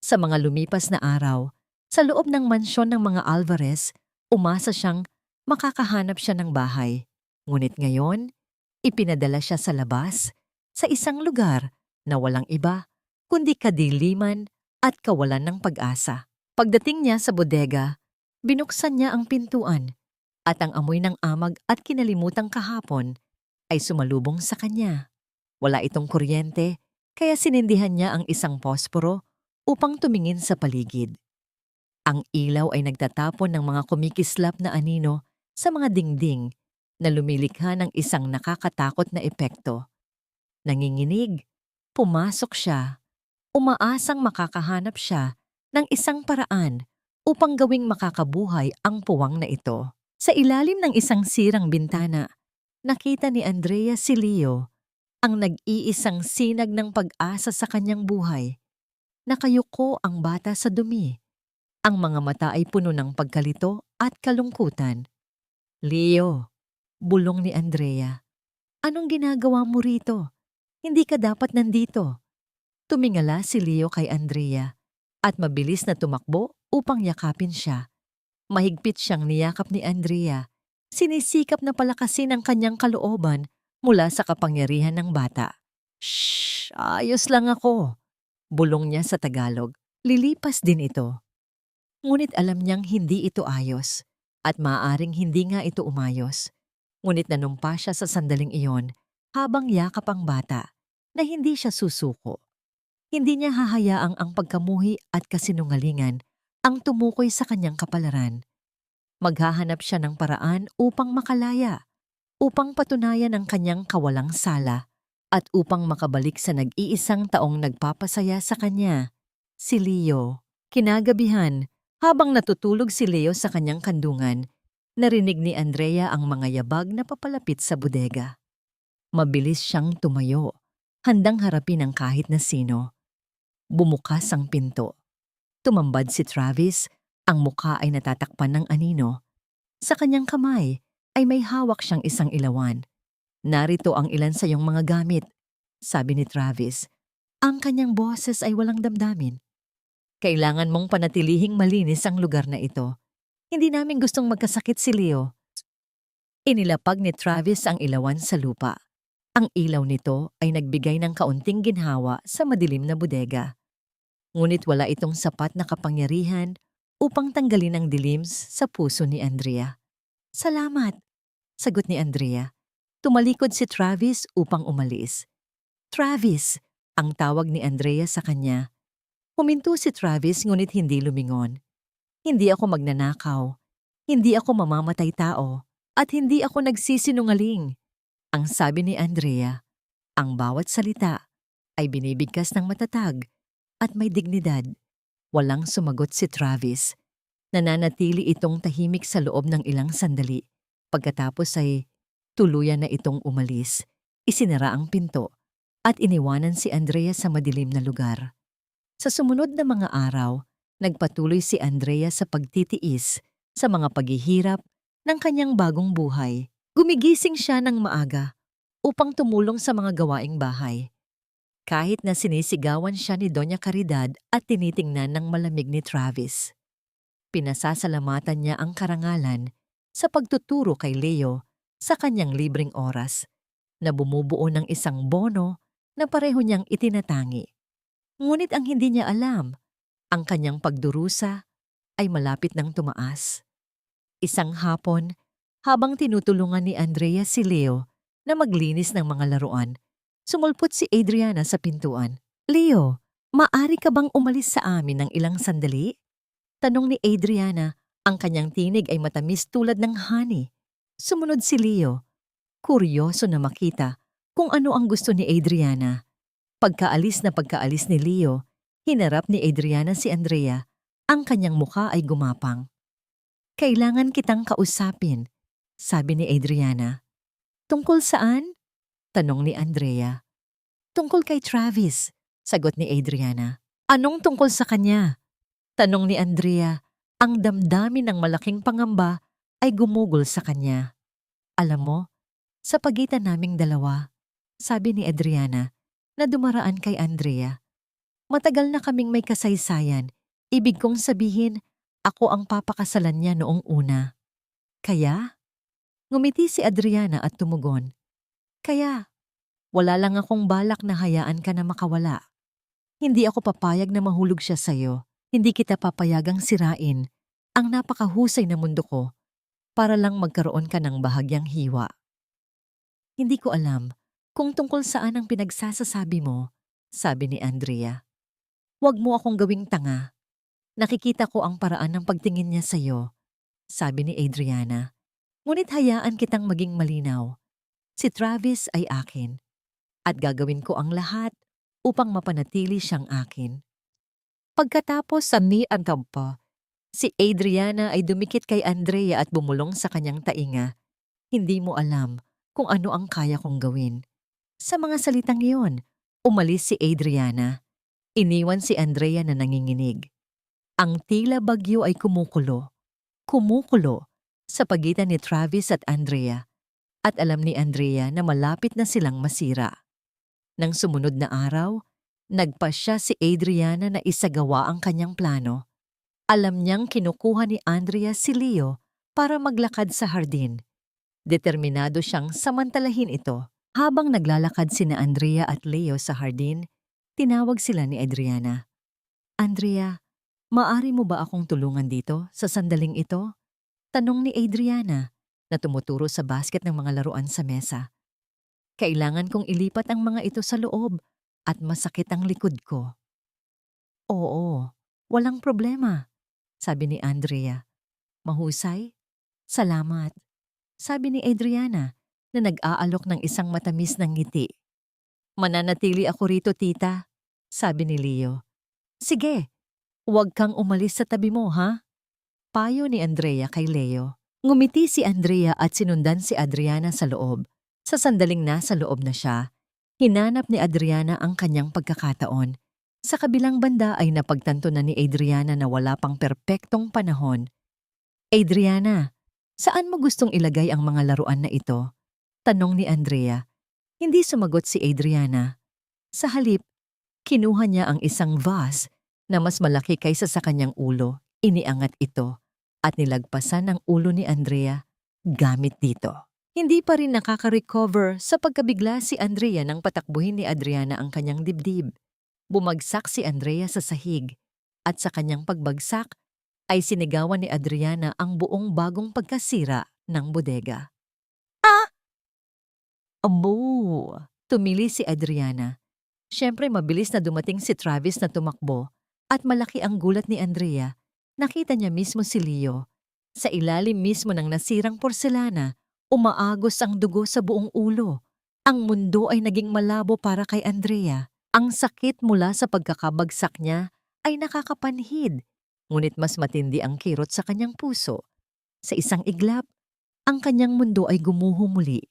Sa mga lumipas na araw, sa loob ng mansyon ng mga Alvarez, umasa siyang makakahanap siya ng bahay. Ngunit ngayon, ipinadala siya sa labas, sa isang lugar na walang iba, kundi kadiliman at kawalan ng pag-asa. Pagdating niya sa bodega, binuksan niya ang pintuan at ang amoy ng amag at kinalimutang kahapon ay sumalubong sa kanya. Wala itong kuryente, kaya sinindihan niya ang isang posporo upang tumingin sa paligid. Ang ilaw ay nagtatapon ng mga kumikislap na anino sa mga dingding na lumilikha ng isang nakakatakot na epekto. Nanginginig, pumasok siya, umaasang makakahanap siya ng isang paraan upang gawing makakabuhay ang puwang na ito. Sa ilalim ng isang sirang bintana, nakita ni Andrea si Leo, ang nag-iisang sinag ng pag-asa sa kanyang buhay. Nakayuko ang bata sa dumi. Ang mga mata ay puno ng pagkalito at kalungkutan. Leo, bulong ni Andrea, anong ginagawa mo rito? Hindi ka dapat nandito. Tumingala si Leo kay Andrea at mabilis na tumakbo upang yakapin siya. Mahigpit siyang niyakap ni Andrea. Sinisikap na palakasin ang kanyang kalooban mula sa kapangyarihan ng bata. Shh! Ayos lang ako, bulong niya sa Tagalog. Lilipas din ito. Ngunit alam niyang hindi ito ayos at maaaring hindi nga ito umayos. Ngunit nanumpa siya sa sandaling iyon habang yakap ang bata na hindi siya susuko. Hindi niya hahayaang ang pagkamuhi at kasinungalingan ang tumukoy sa kanyang kapalaran. Maghahanap siya ng paraan upang makalaya, upang patunayan ang kanyang kawalang sala, at upang makabalik sa nag-iisang taong nagpapasaya sa kanya, si Leo. Kinagabihan, habang natutulog si Leo sa kanyang kandungan, narinig ni Andrea ang mga yabag na papalapit sa bodega. Mabilis siyang tumayo, handang harapin ang kahit na sino. Bumukas ang pinto. Tumambad si Travis, ang mukha ay natatakpan ng anino. Sa kanyang kamay ay may hawak siyang isang ilawan. Narito ang ilan sa iyong mga gamit, sabi ni Travis. Ang kanyang boses ay walang damdamin. Kailangan mong panatilihing malinis ang lugar na ito. Hindi namin gustong magkasakit si Leo. Inilapag ni Travis ang ilawan sa lupa. Ang ilaw nito ay nagbigay ng kaunting ginhawa sa madilim na bodega. Ngunit wala itong sapat na kapangyarihan upang tanggalin ang dilim sa puso ni Andrea. Salamat, sagot ni Andrea. Tumalikod si Travis upang umalis. Travis, ang tawag ni Andrea sa kanya. Huminto si Travis ngunit hindi lumingon. Hindi ako magnanakaw, hindi ako mamamatay tao, at hindi ako nagsisinungaling. Ang sabi ni Andrea, ang bawat salita ay binibigkas ng matatag at may dignidad. Walang sumagot si Travis. Nananatili itong tahimik sa loob ng ilang sandali. Pagkatapos ay tuluyan na itong umalis. Isinara ang pinto at iniwanan si Andrea sa madilim na lugar. Sa sumunod na mga araw, nagpatuloy si Andrea sa pagtitiis sa mga paghihirap ng kanyang bagong buhay. Gumigising siya ng maaga upang tumulong sa mga gawaing bahay. Kahit na sinisigawan siya ni Doña Caridad at tinitingnan ng malamig ni Travis. Pinasasalamatan niya ang karangalan sa pagtuturo kay Leo sa kanyang libreng oras na bumubuo ng isang bono na pareho niyang itinatangi. Ngunit ang hindi niya alam, ang kanyang pagdurusa ay malapit ng tumaas. Isang hapon, habang tinutulungan ni Andrea si Leo na maglinis ng mga laruan, sumulpot si Adriana sa pintuan. "Leo, maaari ka bang umalis sa amin ng ilang sandali?" Tanong ni Adriana, ang kanyang tinig ay matamis tulad ng honey. Sumunod si Leo, kuryoso na makita kung ano ang gusto ni Adriana. Pagkaalis ni Leo, hinarap ni Adriana si Andrea. Ang kanyang mukha ay gumapang. "Kailangan kitang kausapin," sabi ni Adriana. "Tungkol saan?" tanong ni Andrea. "Tungkol kay Travis," sagot ni Adriana. "Anong tungkol sa kanya?" tanong ni Andrea. Ang damdamin ng malaking pangamba ay gumugol sa kanya. "Alam mo, sa pagitan naming dalawa," sabi ni Adriana na dumaraan kay Andrea. "Matagal na kaming may kasaysayan. Ibig kong sabihin, ako ang papakasalan niya noong una." "Kaya?" Ngumiti si Adriana at tumugon. "Kaya, wala lang akong balak na hayaan ka na makawala. Hindi ako papayag na mahulog siya sa'yo. Hindi kita papayagang sirain ang napakahusay na mundo ko para lang magkaroon ka ng bahagyang hiwa." "Hindi ko alam kung tungkol saan ang pinagsasasabi mo," sabi ni Andrea. "Huwag mo akong gawing tanga. Nakikita ko ang paraan ng pagtingin niya sa'yo," sabi ni Adriana. "Ngunit hayaan kitang maging malinaw. Si Travis ay akin at gagawin ko ang lahat upang mapanatili siyang akin." Pagkatapos sa ang tampo, si Adriana ay dumikit kay Andrea at bumulong sa kanyang tainga. "Hindi mo alam kung ano ang kaya kong gawin." Sa mga salitang iyon, umalis si Adriana. Iniwan si Andrea na nanginginig. Ang tila bagyo ay kumukulo sa pagitan ni Travis at Andrea. At alam ni Andrea na malapit na silang masira. Nang sumunod na araw, nagpasya si Adriana na isagawa ang kanyang plano. Alam niyang kinukuha ni Andrea si Leo para maglakad sa hardin. Determinado siyang samantalahin ito. Habang naglalakad sina Andrea at Leo sa hardin, tinawag sila ni Adriana. "Andrea, maari mo ba akong tulungan dito sa sandaling ito?" tanong ni Adriana na tumuturo sa basket ng mga laruan sa mesa. "Kailangan kong ilipat ang mga ito sa loob at masakit ang likod ko." "Oo, walang problema," sabi ni Andrea. "Mahusay? Salamat," sabi ni Adriana na nag-aalok ng isang matamis na ngiti. "Mananatili ako rito, tita," sabi ni Leo. "Sige, huwag kang umalis sa tabi mo, ha?" payo ni Andrea kay Leo. Ngumiti si Andrea at sinundan si Adriana sa loob. Sa sandaling nasa loob na siya, hinanap ni Adriana ang kanyang pagkakataon. Sa kabilang banda ay napagtanto na ni Adriana na wala pang perpektong panahon. "Adriana, saan mo gustong ilagay ang mga laruan na ito?" tanong ni Andrea. Hindi sumagot si Adriana. Sa halip, kinuha niya ang isang vase na mas malaki kaysa sa kanyang ulo. Iniangat ito at nilagpasan ang ulo ni Andrea gamit dito. Hindi pa rin nakaka-recover sa pagkabigla si Andrea nang patakbuhin ni Adriana ang kanyang dibdib. Bumagsak si Andrea sa sahig at sa kanyang pagbagsak ay sinigawan ni Adriana ang buong bagong pagkasira ng bodega. "Ah!" "Abo!" tumili si Adriana. Siyempre mabilis na dumating si Travis na tumakbo at malaki ang gulat ni Andrea. Nakita niya mismo si Leo. Sa ilalim mismo ng nasirang porselana, umaagos ang dugo sa buong ulo. Ang mundo ay naging malabo para kay Andrea. Ang sakit mula sa pagkakabagsak niya ay nakakapanhid, ngunit mas matindi ang kirot sa kanyang puso. Sa isang iglap, ang kanyang mundo ay gumuho muli.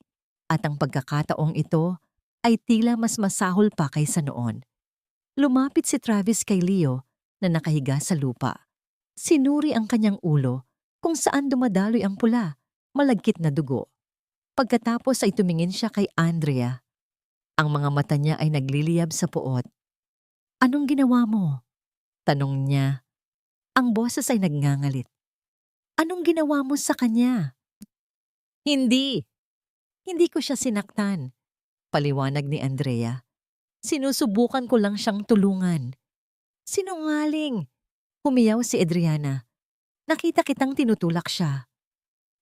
At ang pagkakataong ito ay tila mas masahol pa kaysa noon. Lumapit si Travis kay Leo na nakahiga sa lupa. Sinuri ang kanyang ulo kung saan dumadaloy ang pula, malagkit na dugo. Pagkatapos ay tumingin siya kay Andrea. Ang mga mata niya ay nagliliyab sa puot. "Anong ginawa mo?" tanong niya. Ang boses ay nagngangalit. "Anong ginawa mo sa kanya?" "Hindi. Hindi ko siya sinaktan," paliwanag ni Andrea. "Sinusubukan ko lang siyang tulungan." "Sinungaling!" Humiyaw si Adriana. "Nakita kitang tinutulak siya."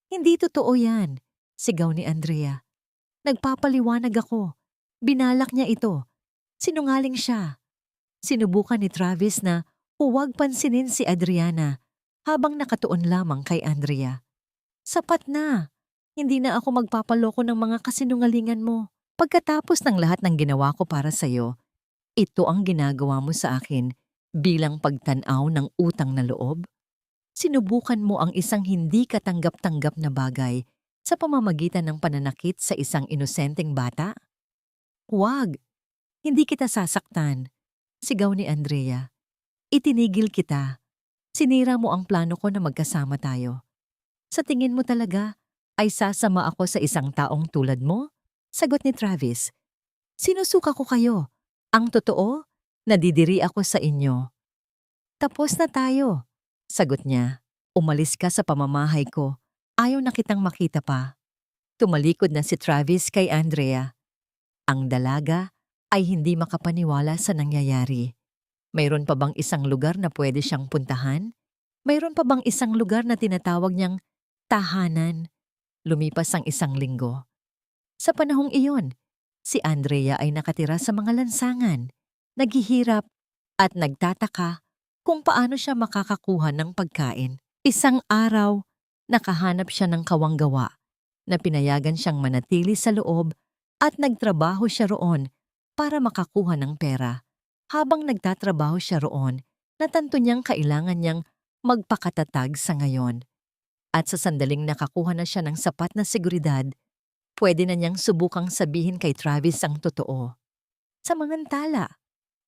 "Hindi totoo yan," sigaw ni Andrea. "Nagpapaliwanag ako. Binalak niya ito. Sinungaling siya." Sinubukan ni Travis na huwag pansinin si Adriana habang nakatuon lamang kay Andrea. "Sapat na. Hindi na ako magpapaloko ng mga kasinungalingan mo. Pagkatapos ng lahat ng ginawa ko para sa'yo, ito ang ginagawa mo sa akin bilang pagtanaw ng utang na loob? Sinubukan mo ang isang hindi katanggap-tanggap na bagay sa pamamagitan ng pananakit sa isang inosenteng bata? Huwag! Hindi kita sasaktan," sigaw ni Andrea. "Itinigil kita. Sinira mo ang plano ko na magkasama tayo. Sa tingin mo talaga ay sasama ako sa isang taong tulad mo?" Sagot ni Travis. "Sinusuka ko kayo. Ang totoo, nadidiri ako sa inyo." "Tapos na tayo," sagot niya. "Umalis ka sa pamamahay ko. Ayaw na kitang makita pa." Tumalikod na si Travis kay Andrea. Ang dalaga ay hindi makapaniwala sa nangyayari. Mayroon pa bang isang lugar na pwede siyang puntahan? Mayroon pa bang isang lugar na tinatawag niyang tahanan? Lumipas ang isang linggo. Sa panahong iyon, si Andrea ay nakatira sa mga lansangan, naghihirap at nagtataka kung paano siya makakakuha ng pagkain. Isang araw, nakahanap siya ng kawanggawa na pinayagan siyang manatili sa loob at nagtrabaho siya roon para makakuha ng pera. Habang nagtatrabaho siya roon, natanto niyang kailangan niyang magpakatatag sa ngayon. At sa sandaling nakakuha na siya ng sapat na seguridad, pwede na niyang subukang sabihin kay Travis ang totoo. Samantala,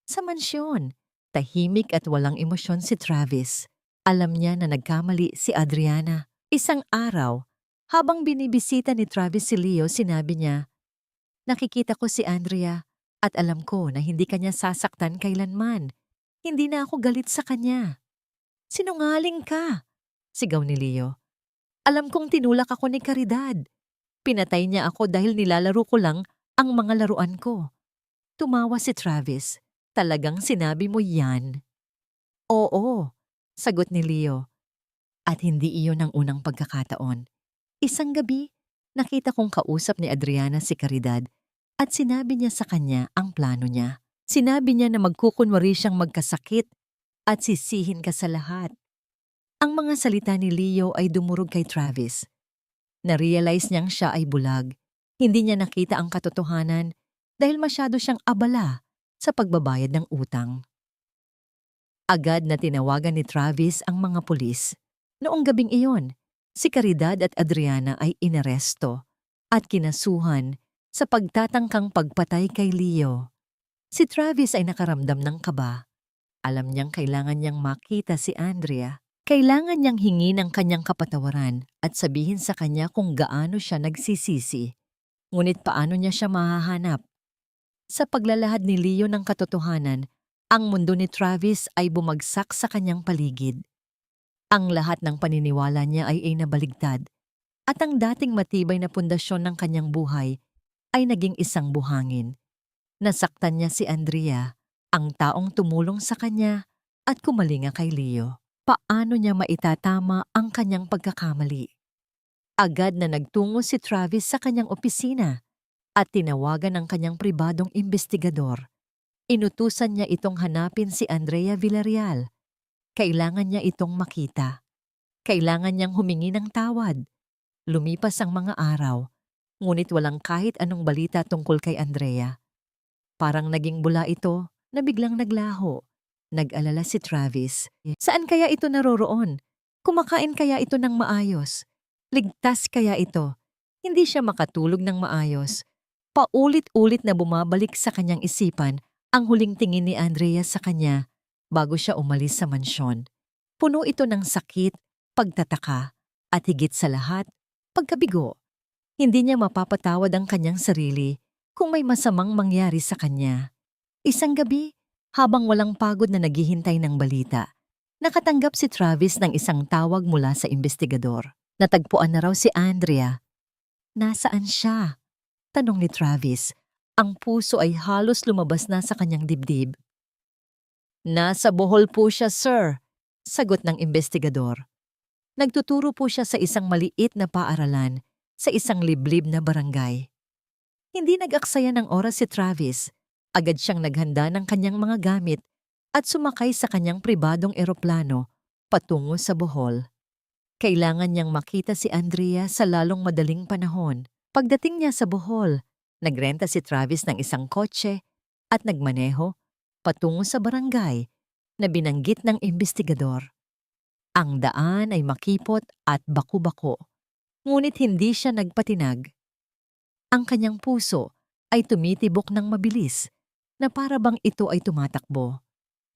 sa mansyon, tahimik at walang emosyon si Travis. Alam niya na nagkamali si Adriana. Isang araw, habang binibisita ni Travis si Leo, sinabi niya, "Nakikita ko si Andrea at alam ko na hindi kanya sasaktan kailanman. Hindi na ako galit sa kanya." "Sinungaling ka!" sigaw ni Leo. "Alam kong tinulak ako ni Caridad. Pinatay niya ako dahil nilalaro ko lang ang mga laruan ko." Tumawa si Travis. "Talagang sinabi mo yan?" "Oo," sagot ni Leo. "At hindi iyon ang unang pagkakataon. Isang gabi, nakita kong kausap ni Adriana si Caridad at sinabi niya sa kanya ang plano niya. Sinabi niya na magkukunwari siyang magkasakit at sisihin ka sa lahat." Ang mga salita ni Leo ay dumurog kay Travis. Na-realize niyang siya ay bulag. Hindi niya nakita ang katotohanan dahil masyado siyang abala sa pagbabayad ng utang. Agad na tinawagan ni Travis ang mga pulis. Noong gabing iyon, si Caridad at Adriana ay inaresto at kinasuhan sa pagtatangkang pagpatay kay Leo. Si Travis ay nakaramdam ng kaba. Alam niyang kailangan niyang makita si Andrea. Kailangan niyang hingin ang kanyang kapatawaran at sabihin sa kanya kung gaano siya nagsisisi. Ngunit paano niya siya mahahanap? Sa paglalahad ni Leo ng katotohanan, ang mundo ni Travis ay bumagsak sa kanyang paligid. Ang lahat ng paniniwala niya ay nabaligtad at ang dating matibay na pundasyon ng kanyang buhay ay naging isang buhangin. Nasaktan niya si Andrea, ang taong tumulong sa kanya at kumalinga kay Leo. Paano niya maitatama ang kanyang pagkakamali? Agad na nagtungo si Travis sa kanyang opisina at tinawagan ang kanyang pribadong investigador. Inutusan niya itong hanapin si Andrea Villarreal. Kailangan niya itong makita. Kailangan niyang humingi ng tawad. Lumipas ang mga araw, ngunit walang kahit anong balita tungkol kay Andrea. Parang naging bula ito na biglang naglaho. Nag-alala si Travis. Saan kaya ito naroroon? Kumakain kaya ito ng maayos? Ligtas kaya ito? Hindi siya makatulog ng maayos. Paulit-ulit na bumabalik sa kanyang isipan ang huling tingin ni Andrea sa kanya bago siya umalis sa mansyon. Puno ito ng sakit, pagtataka, at higit sa lahat, pagkabigo. Hindi niya mapapatawad ang kanyang sarili kung may masamang mangyari sa kanya. Isang gabi, habang walang pagod na naghihintay ng balita, nakatanggap si Travis ng isang tawag mula sa investigador. Natagpuan na raw si Andrea. Nasaan siya? Tanong ni Travis. Ang puso ay halos lumabas na sa kanyang dibdib. Nasa Bohol po siya, sir, sagot ng investigador. Nagtuturo po siya sa isang maliit na paaralan sa isang liblib na barangay. Hindi nag-aksaya ng oras si Travis. Agad siyang naghanda ng kanyang mga gamit at sumakay sa kanyang pribadong eroplano patungo sa Bohol. Kailangan niyang makita si Andrea sa lalong madaling panahon. Pagdating niya sa Bohol, nagrenta si Travis ng isang kotse at nagmaneho patungo sa barangay na binanggit ng investigador. Ang daan ay makipot at baku-bako, ngunit hindi siya nagpatinag. Ang kanyang puso ay tumitibok ng mabilis na para bang ito ay tumatakbo.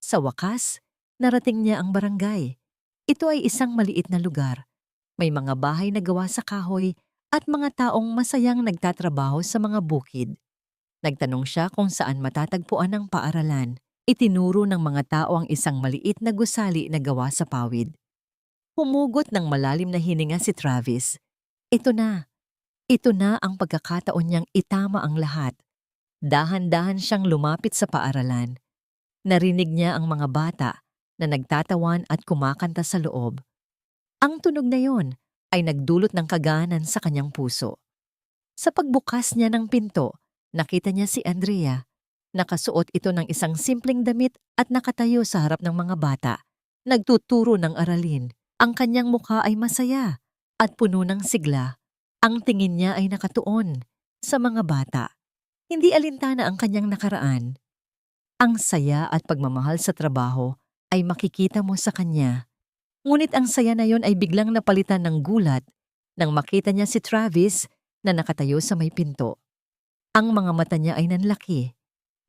Sa wakas, narating niya ang barangay. Ito ay isang maliit na lugar. May mga bahay na gawa sa kahoy at mga taong masayang nagtatrabaho sa mga bukid. Nagtanong siya kung saan matatagpuan ang paaralan. Itinuro ng mga tao ang isang maliit na gusali na gawa sa pawid. Humugot ng malalim na hininga si Travis. Ito na ang pagkakataon niyang itama ang lahat. Dahan-dahan siyang lumapit sa paaralan. Narinig niya ang mga bata na nagtatawan at kumakanta sa loob. Ang tunog na yon ay nagdulot ng kagaanan sa kanyang puso. Sa pagbukas niya ng pinto, nakita niya si Andrea. Nakasuot ito ng isang simpleng damit at nakatayo sa harap ng mga bata. Nagtuturo ng aralin. Ang kanyang mukha ay masaya at puno ng sigla. Ang tingin niya ay nakatuon sa mga bata. Hindi alintana ang kanyang nakaraan. Ang saya at pagmamahal sa trabaho ay makikita mo sa kanya. Ngunit ang saya na yon ay biglang napalitan ng gulat nang makita niya si Travis na nakatayo sa may pinto. Ang mga mata niya ay nanlaki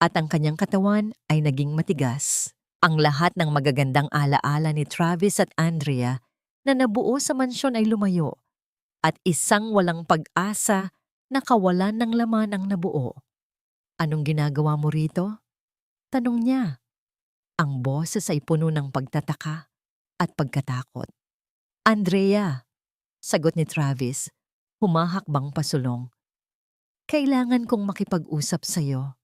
at ang kanyang katawan ay naging matigas. Ang lahat ng magagandang alaala ni Travis at Andrea na nabuo sa mansyon ay lumayo at isang walang pag-asa na kawalan ng laman ang nabuo. Anong ginagawa mo rito? Tanong niya. Ang boses ay puno ng pagtataka at pagkatakot. Andrea, sagot ni Travis, humahakbang pasulong. Kailangan kong makipag-usap sa'yo.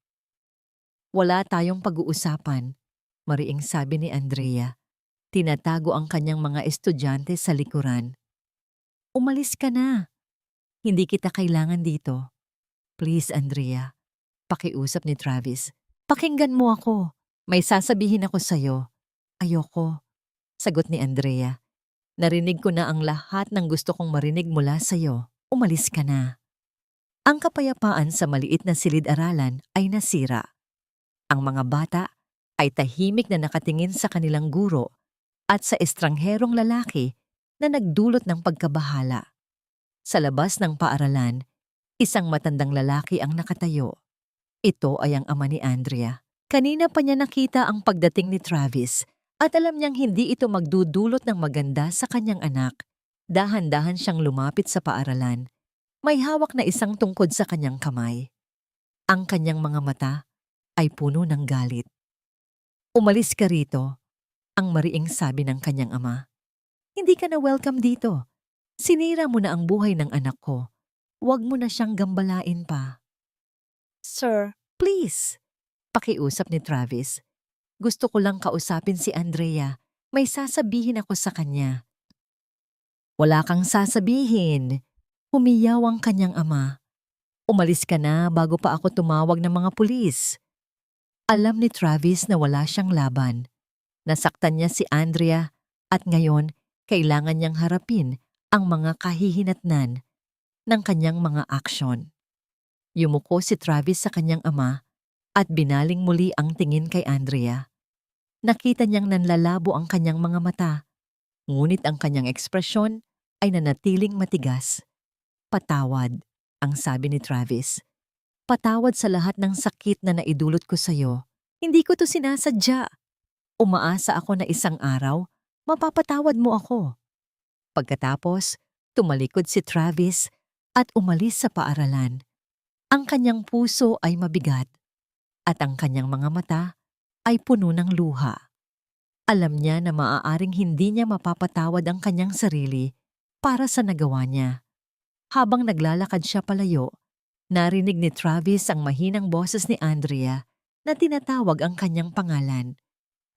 Wala tayong pag-uusapan, mariing sabi ni Andrea. Tinatago ang kanyang mga estudyante sa likuran. Umalis ka na. Hindi kita kailangan dito. Please, Andrea. Pakiusap ni Travis. Pakinggan mo ako. May sasabihin ako sa'yo. Ayoko, sagot ni Andrea. Narinig ko na ang lahat ng gusto kong marinig mula sa'yo. Umalis ka na. Ang kapayapaan sa maliit na silid-aralan ay nasira. Ang mga bata ay tahimik na nakatingin sa kanilang guro at sa estrangherong lalaki na nagdulot ng pagkabahala. Sa labas ng paaralan, isang matandang lalaki ang nakatayo. Ito ay ang ama ni Andrea. Kanina pa niya nakita ang pagdating ni Travis at alam niyang hindi ito magdudulot ng maganda sa kanyang anak. Dahan-dahan siyang lumapit sa paaralan. May hawak na isang tungkod sa kanyang kamay. Ang kanyang mga mata ay puno ng galit. Umalis ka rito, ang mariing sabi ng kanyang ama. Hindi ka na welcome dito. Sinira mo na ang buhay ng anak ko. Huwag mo na siyang gambalain pa. Sir, please, pakiusap ni Travis. Gusto ko lang kausapin si Andrea. May sasabihin ako sa kanya. Wala kang sasabihin. Humiyaw ang kanyang ama. Umalis ka na bago pa ako tumawag ng mga pulis. Alam ni Travis na wala siyang laban. Nasaktan niya si Andrea at ngayon kailangan niyang harapin ang mga kahihinatnan ng kanyang mga aksyon. Yumuko si Travis sa kanyang ama at binaling muli ang tingin kay Andrea. Nakita niyang nanlalabo ang kanyang mga mata, ngunit ang kanyang ekspresyon ay nanatiling matigas. Patawad, ang sabi ni Travis. Patawad sa lahat ng sakit na naidulot ko sa'yo. Hindi ko to sinasadya. Umaasa ako na isang araw, mapapatawad mo ako. Pagkatapos, tumalikod si Travis at umalis sa paaralan. Ang kanyang puso ay mabigat at ang kanyang mga mata ay puno ng luha. Alam niya na maaaring hindi niya mapapatawad ang kanyang sarili para sa nagawa niya. Habang naglalakad siya palayo, narinig ni Travis ang mahinang boses ni Andrea na tinatawag ang kanyang pangalan.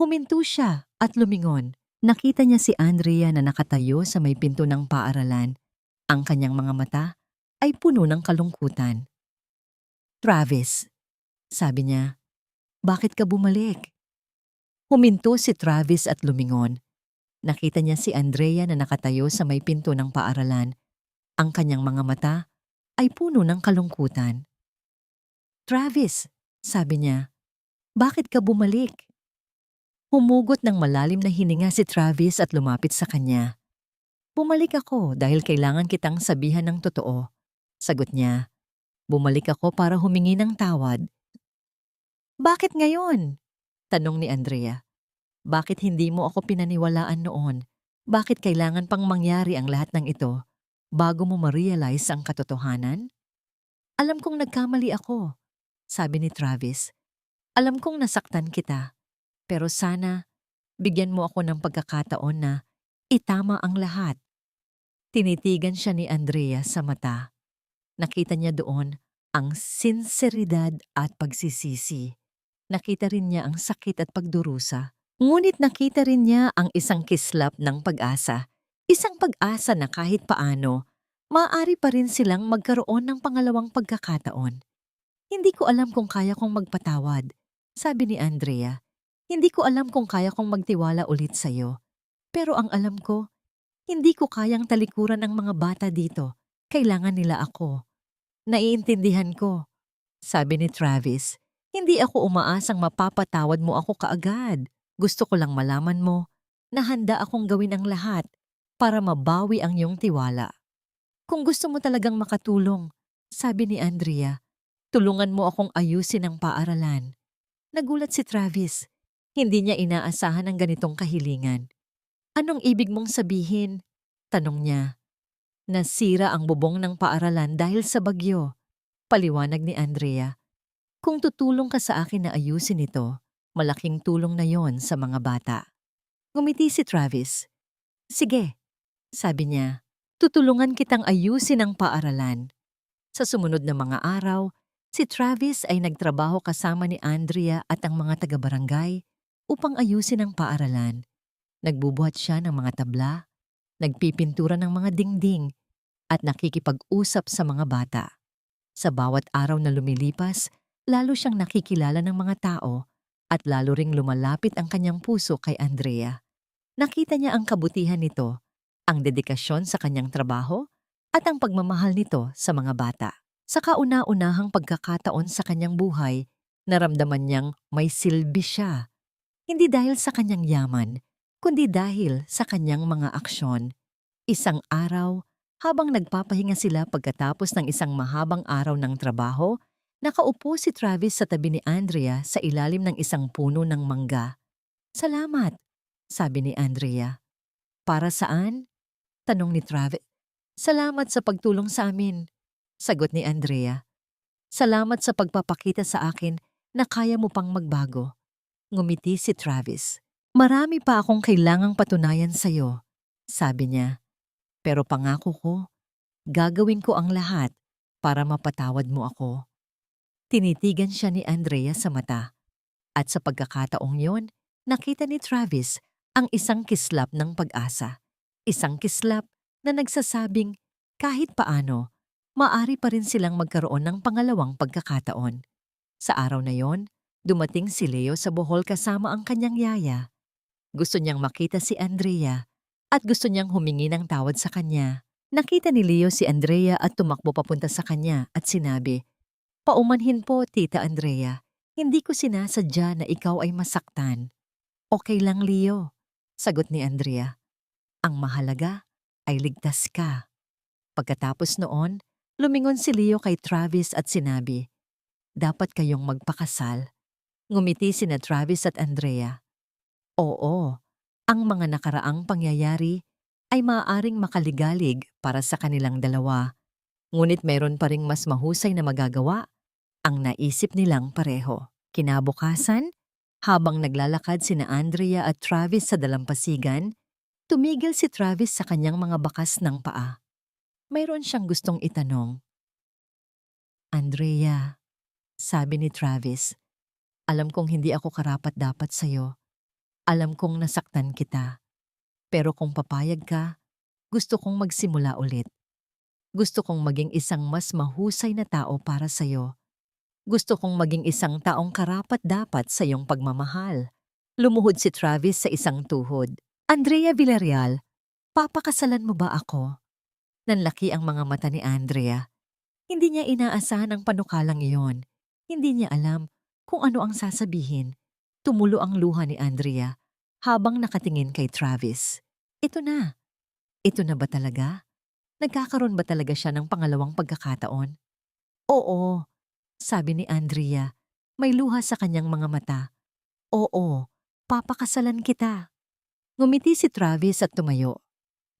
Huminto siya at lumingon. Nakita niya si Andrea na nakatayo sa may pinto ng paaralan. Ang kanyang mga mata ay puno ng kalungkutan. Travis, sabi niya, bakit ka bumalik? Huminto si Travis at lumingon. Nakita niya si Andrea na nakatayo sa may pinto ng paaralan. Ang kanyang mga mata ay puno ng kalungkutan. Travis, sabi niya, bakit ka bumalik? Humugot ng malalim na hininga si Travis at lumapit sa kanya. Bumalik ako dahil kailangan kitang sabihan ng totoo. Sagot niya, bumalik ako para humingi ng tawad. Bakit ngayon? Tanong ni Andrea. Bakit hindi mo ako pinaniwalaan noon? Bakit kailangan pang mangyari ang lahat ng ito bago mo ma-realize ang katotohanan? Alam kong nagkamali ako, sabi ni Travis. Alam kong nasaktan kita, pero sana bigyan mo ako ng pagkakataon na itama ang lahat. Tinitigan siya ni Andrea sa mata. Nakita niya doon ang sinseridad at pagsisisi. Nakita rin niya ang sakit at pagdurusa. Ngunit nakita rin niya ang isang kislap ng pag-asa. Isang pag-asa na kahit paano, maaari pa rin silang magkaroon ng pangalawang pagkakataon. Hindi ko alam kung kaya kong magpatawad, sabi ni Andrea. Hindi ko alam kung kaya kong magtiwala ulit sa'yo. Pero ang alam ko, hindi ko kayang talikuran ang mga bata dito. Kailangan nila ako. Naiintindihan ko, sabi ni Travis. Hindi ako umaasang mapapatawad mo ako kaagad. Gusto ko lang malaman mo na handa akong gawin ang lahat para mabawi ang iyong tiwala. Kung gusto mo talagang makatulong, sabi ni Andrea, tulungan mo akong ayusin ang paaralan. Nagulat si Travis. Hindi niya inaasahan ang ganitong kahilingan. Anong ibig mong sabihin? Tanong niya. Nasira ang bubong ng paaralan dahil sa bagyo. Paliwanag ni Andrea. Kung tutulong ka sa akin na ayusin ito, malaking tulong na yon sa mga bata. Ngumiti si Travis. Sige, sabi niya, tutulungan kitang ayusin ang paaralan. Sa sumunod na mga araw, si Travis ay nagtrabaho kasama ni Andrea at ang mga taga-barangay upang ayusin ang paaralan. Nagbubuhat siya ng mga tabla, nagpipintura ng mga dingding, at nakikipag-usap sa mga bata. Sa bawat araw na lumilipas, lalo siyang nakikilala ng mga tao at lalo ring lumalapit ang kanyang puso kay Andrea. Nakita niya ang kabutihan nito, ang dedikasyon sa kanyang trabaho at ang pagmamahal nito sa mga bata. Sa kauna-unahang pagkakataon sa kanyang buhay, naramdaman niyang may silbi siya. Hindi dahil sa kanyang yaman, kundi dahil sa kanyang mga aksyon. Isang araw, habang nagpapahinga sila pagkatapos ng isang mahabang araw ng trabaho, nakaupo si Travis sa tabi ni Andrea sa ilalim ng isang puno ng mangga. Salamat, sabi ni Andrea. Para saan? Tanong ni Travis. Salamat sa pagtulong sa amin, sagot ni Andrea. Salamat sa pagpapakita sa akin na kaya mo pang magbago. Ngumiti si Travis. Marami pa akong kailangang patunayan sa'yo, sabi niya. Pero pangako ko, gagawin ko ang lahat para mapatawad mo ako. Tinitigan siya ni Andrea sa mata. At sa pagkakataong yon, nakita ni Travis ang isang kislap ng pag-asa. Isang kislap na nagsasabing kahit paano, maaari pa rin silang magkaroon ng pangalawang pagkakataon. Sa araw na yon, dumating si Leo sa Bohol kasama ang kanyang yaya. Gusto niyang makita si Andrea at gusto niyang humingi ng tawad sa kanya. Nakita ni Leo si Andrea at tumakbo papunta sa kanya at sinabi, Paumanhin po, Tita Andrea. Hindi ko sinasadya na ikaw ay masaktan. Okay lang, Leo, sagot ni Andrea. Ang mahalaga ay ligtas ka. Pagkatapos noon, lumingon si Leo kay Travis at sinabi, Dapat kayong magpakasal. Ngumiti sina Travis at Andrea. Oo, ang mga nakaraang pangyayari ay maaaring makaligalig para sa kanilang dalawa. Ngunit mayroon pa ring mas mahusay na magagawa ang naisip nilang pareho. Kinabukasan, habang naglalakad sina Andrea at Travis sa dalampasigan, tumigil si Travis sa kanyang mga bakas ng paa. Mayroon siyang gustong itanong. Andrea, sabi ni Travis, alam kong hindi ako karapat-dapat sa'yo. Alam kong nasaktan kita. Pero kung papayag ka, gusto kong magsimula ulit. Gusto kong maging isang mas mahusay na tao para sa'yo. Gusto kong maging isang taong karapat-dapat sa iyong pagmamahal. Lumuhod si Travis sa isang tuhod. Andrea Villarreal, papakasalan mo ba ako? Nanlaki ang mga mata ni Andrea. Hindi niya inaasahan ang panukalang iyon. Hindi niya alam kung ano ang sasabihin. Tumulo ang luha ni Andrea habang nakatingin kay Travis. Ito na. Ito na ba talaga? Nagkakaroon ba talaga siya ng pangalawang pagkakataon? Oo, sabi ni Andrea. May luha sa kanyang mga mata. Oo, papakasalan kita. Ngumiti si Travis at tumayo.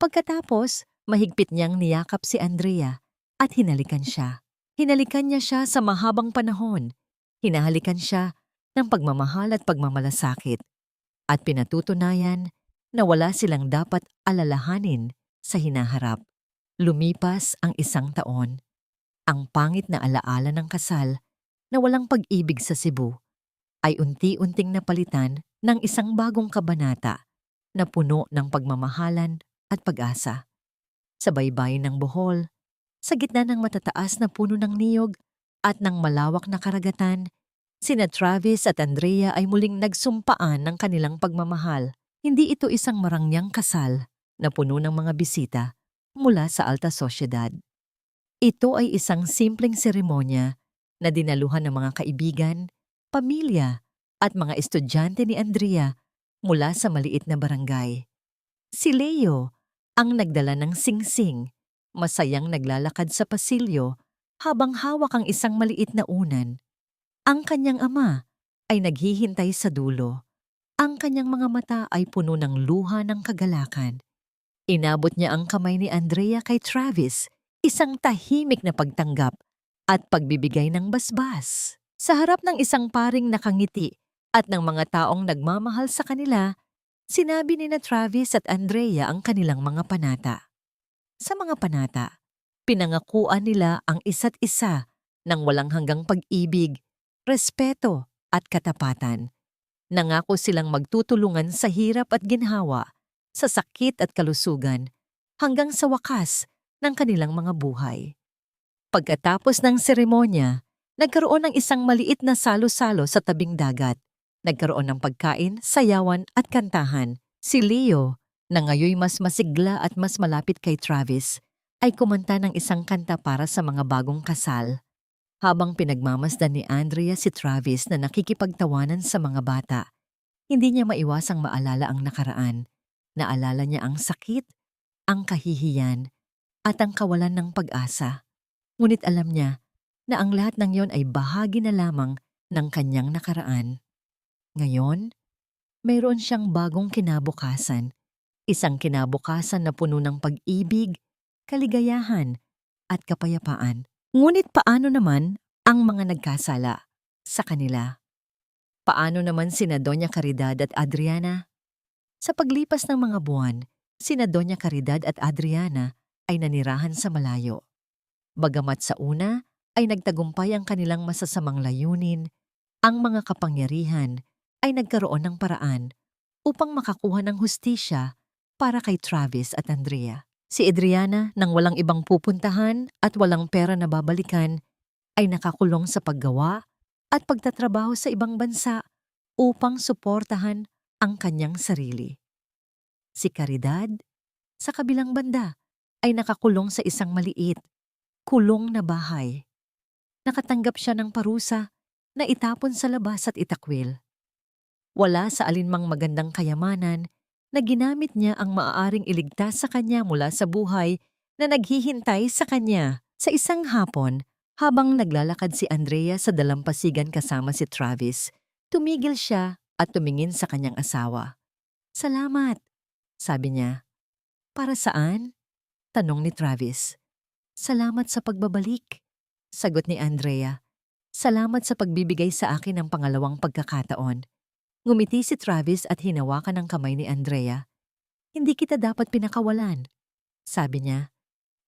Pagkatapos, mahigpit niyang niyakap si Andrea at hinalikan siya. Hinalikan niya siya sa mahabang panahon. Hinahalikan siya ng pagmamahal at pagmamalasakit. At pinatutunayan na wala silang dapat alalahanin sa hinaharap. Lumipas ang 1 taon. Ang pangit na alaala ng kasal na walang pag-ibig sa Cebu ay unti-unting napalitan ng isang bagong kabanata na puno ng pagmamahalan at pag-asa. Sa baybayin ng Bohol, sa gitna ng matataas na puno ng niyog at ng malawak na karagatan, sina Travis at Andrea ay muling nagsumpaan ng kanilang pagmamahal. Hindi ito isang marangyang kasal na puno ng mga bisita mula sa alta sosyedad. Ito ay isang simpleng seremonya na dinaluhan ng mga kaibigan, pamilya at mga estudyante ni Andrea mula sa maliit na barangay. Si Leo ang nagdala ng singsing, masayang naglalakad sa pasilyo habang hawak ang isang maliit na unan. Ang kanyang ama ay naghihintay sa dulo. Ang kanyang mga mata ay puno ng luha ng kagalakan. Inabot niya ang kamay ni Andrea kay Travis, isang tahimik na pagtanggap at pagbibigay ng basbas. Sa harap ng isang paring nakangiti at ng mga taong nagmamahal sa kanila, sinabi ni na Travis at Andrea ang kanilang mga panata. Sa mga panata, pinangakuan nila ang isa't isa ng walang hanggang pag-ibig, respeto at katapatan. Nangako silang magtutulungan sa hirap at ginhawa, sa sakit at kalusugan, hanggang sa wakas ng kanilang mga buhay. Pagkatapos ng seremonya, nagkaroon ng isang maliit na salo-salo sa tabing dagat. Nagkaroon ng pagkain, sayawan at kantahan. Si Leo, na ngayoy mas masigla at mas malapit kay Travis, ay kumanta ng isang kanta para sa mga bagong kasal. Habang pinagmamasdan ni Andrea si Travis na nakikipagtawanan sa mga bata, hindi niya maiwasang maalala ang nakaraan. Naalala niya ang sakit, ang kahihiyan, at ang kawalan ng pag-asa. Ngunit alam niya na ang lahat ng yon ay bahagi na lamang ng kanyang nakaraan. Ngayon, mayroon siyang bagong kinabukasan. Isang kinabukasan na puno ng pag-ibig, kaligayahan, at kapayapaan. Ngunit paano naman ang mga nagkasala sa kanila? Paano naman sina Doña Caridad at Adriana? Sa paglipas ng mga buwan, sina Doña Caridad at Adriana ay nanirahan sa malayo. Bagamat sa una ay nagtagumpay ang kanilang masasamang layunin, ang mga kapangyarihan ay nagkaroon ng paraan upang makakuha ng hustisya para kay Travis at Andrea. Si Adriana, nang walang ibang pupuntahan at walang pera na babalikan, ay nakakulong sa paggawa at pagtatrabaho sa ibang bansa upang suportahan ang kanyang sarili. Si Caridad, sa kabilang banda, ay nakakulong sa isang maliit, kulong na bahay. Nakatanggap siya ng parusa na itapon sa labas at itakwil. Wala sa alinmang magandang kayamanan na ginamit niya ang maaaring iligtas sa kanya mula sa buhay na naghihintay sa kanya. Sa isang hapon, habang naglalakad si Andrea sa dalampasigan kasama si Travis, tumigil siya at tumingin sa kanyang asawa. "Salamat," sabi niya. "Para saan?" tanong ni Travis. Salamat sa pagbabalik, sagot ni Andrea. Salamat sa pagbibigay sa akin ng pangalawang pagkakataon. Ngumiti si Travis at hinawakan ang kamay ni Andrea. Hindi kita dapat pinakawalan. Sabi niya,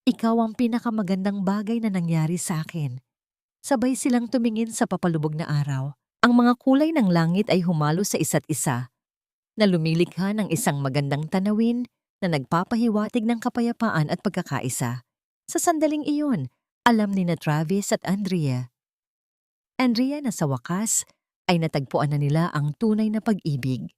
ikaw ang pinakamagandang bagay na nangyari sa akin. Sabay silang tumingin sa papalubog na araw. Ang mga kulay ng langit ay humalo sa isa't isa, na lumilikha ng isang magandang tanawin na nagpapahiwatig ng kapayapaan at pagkakaisa. Sa sandaling iyon, alam ni na Travis at Andrea na sa wakas ay natagpuan na nila ang tunay na pag-ibig.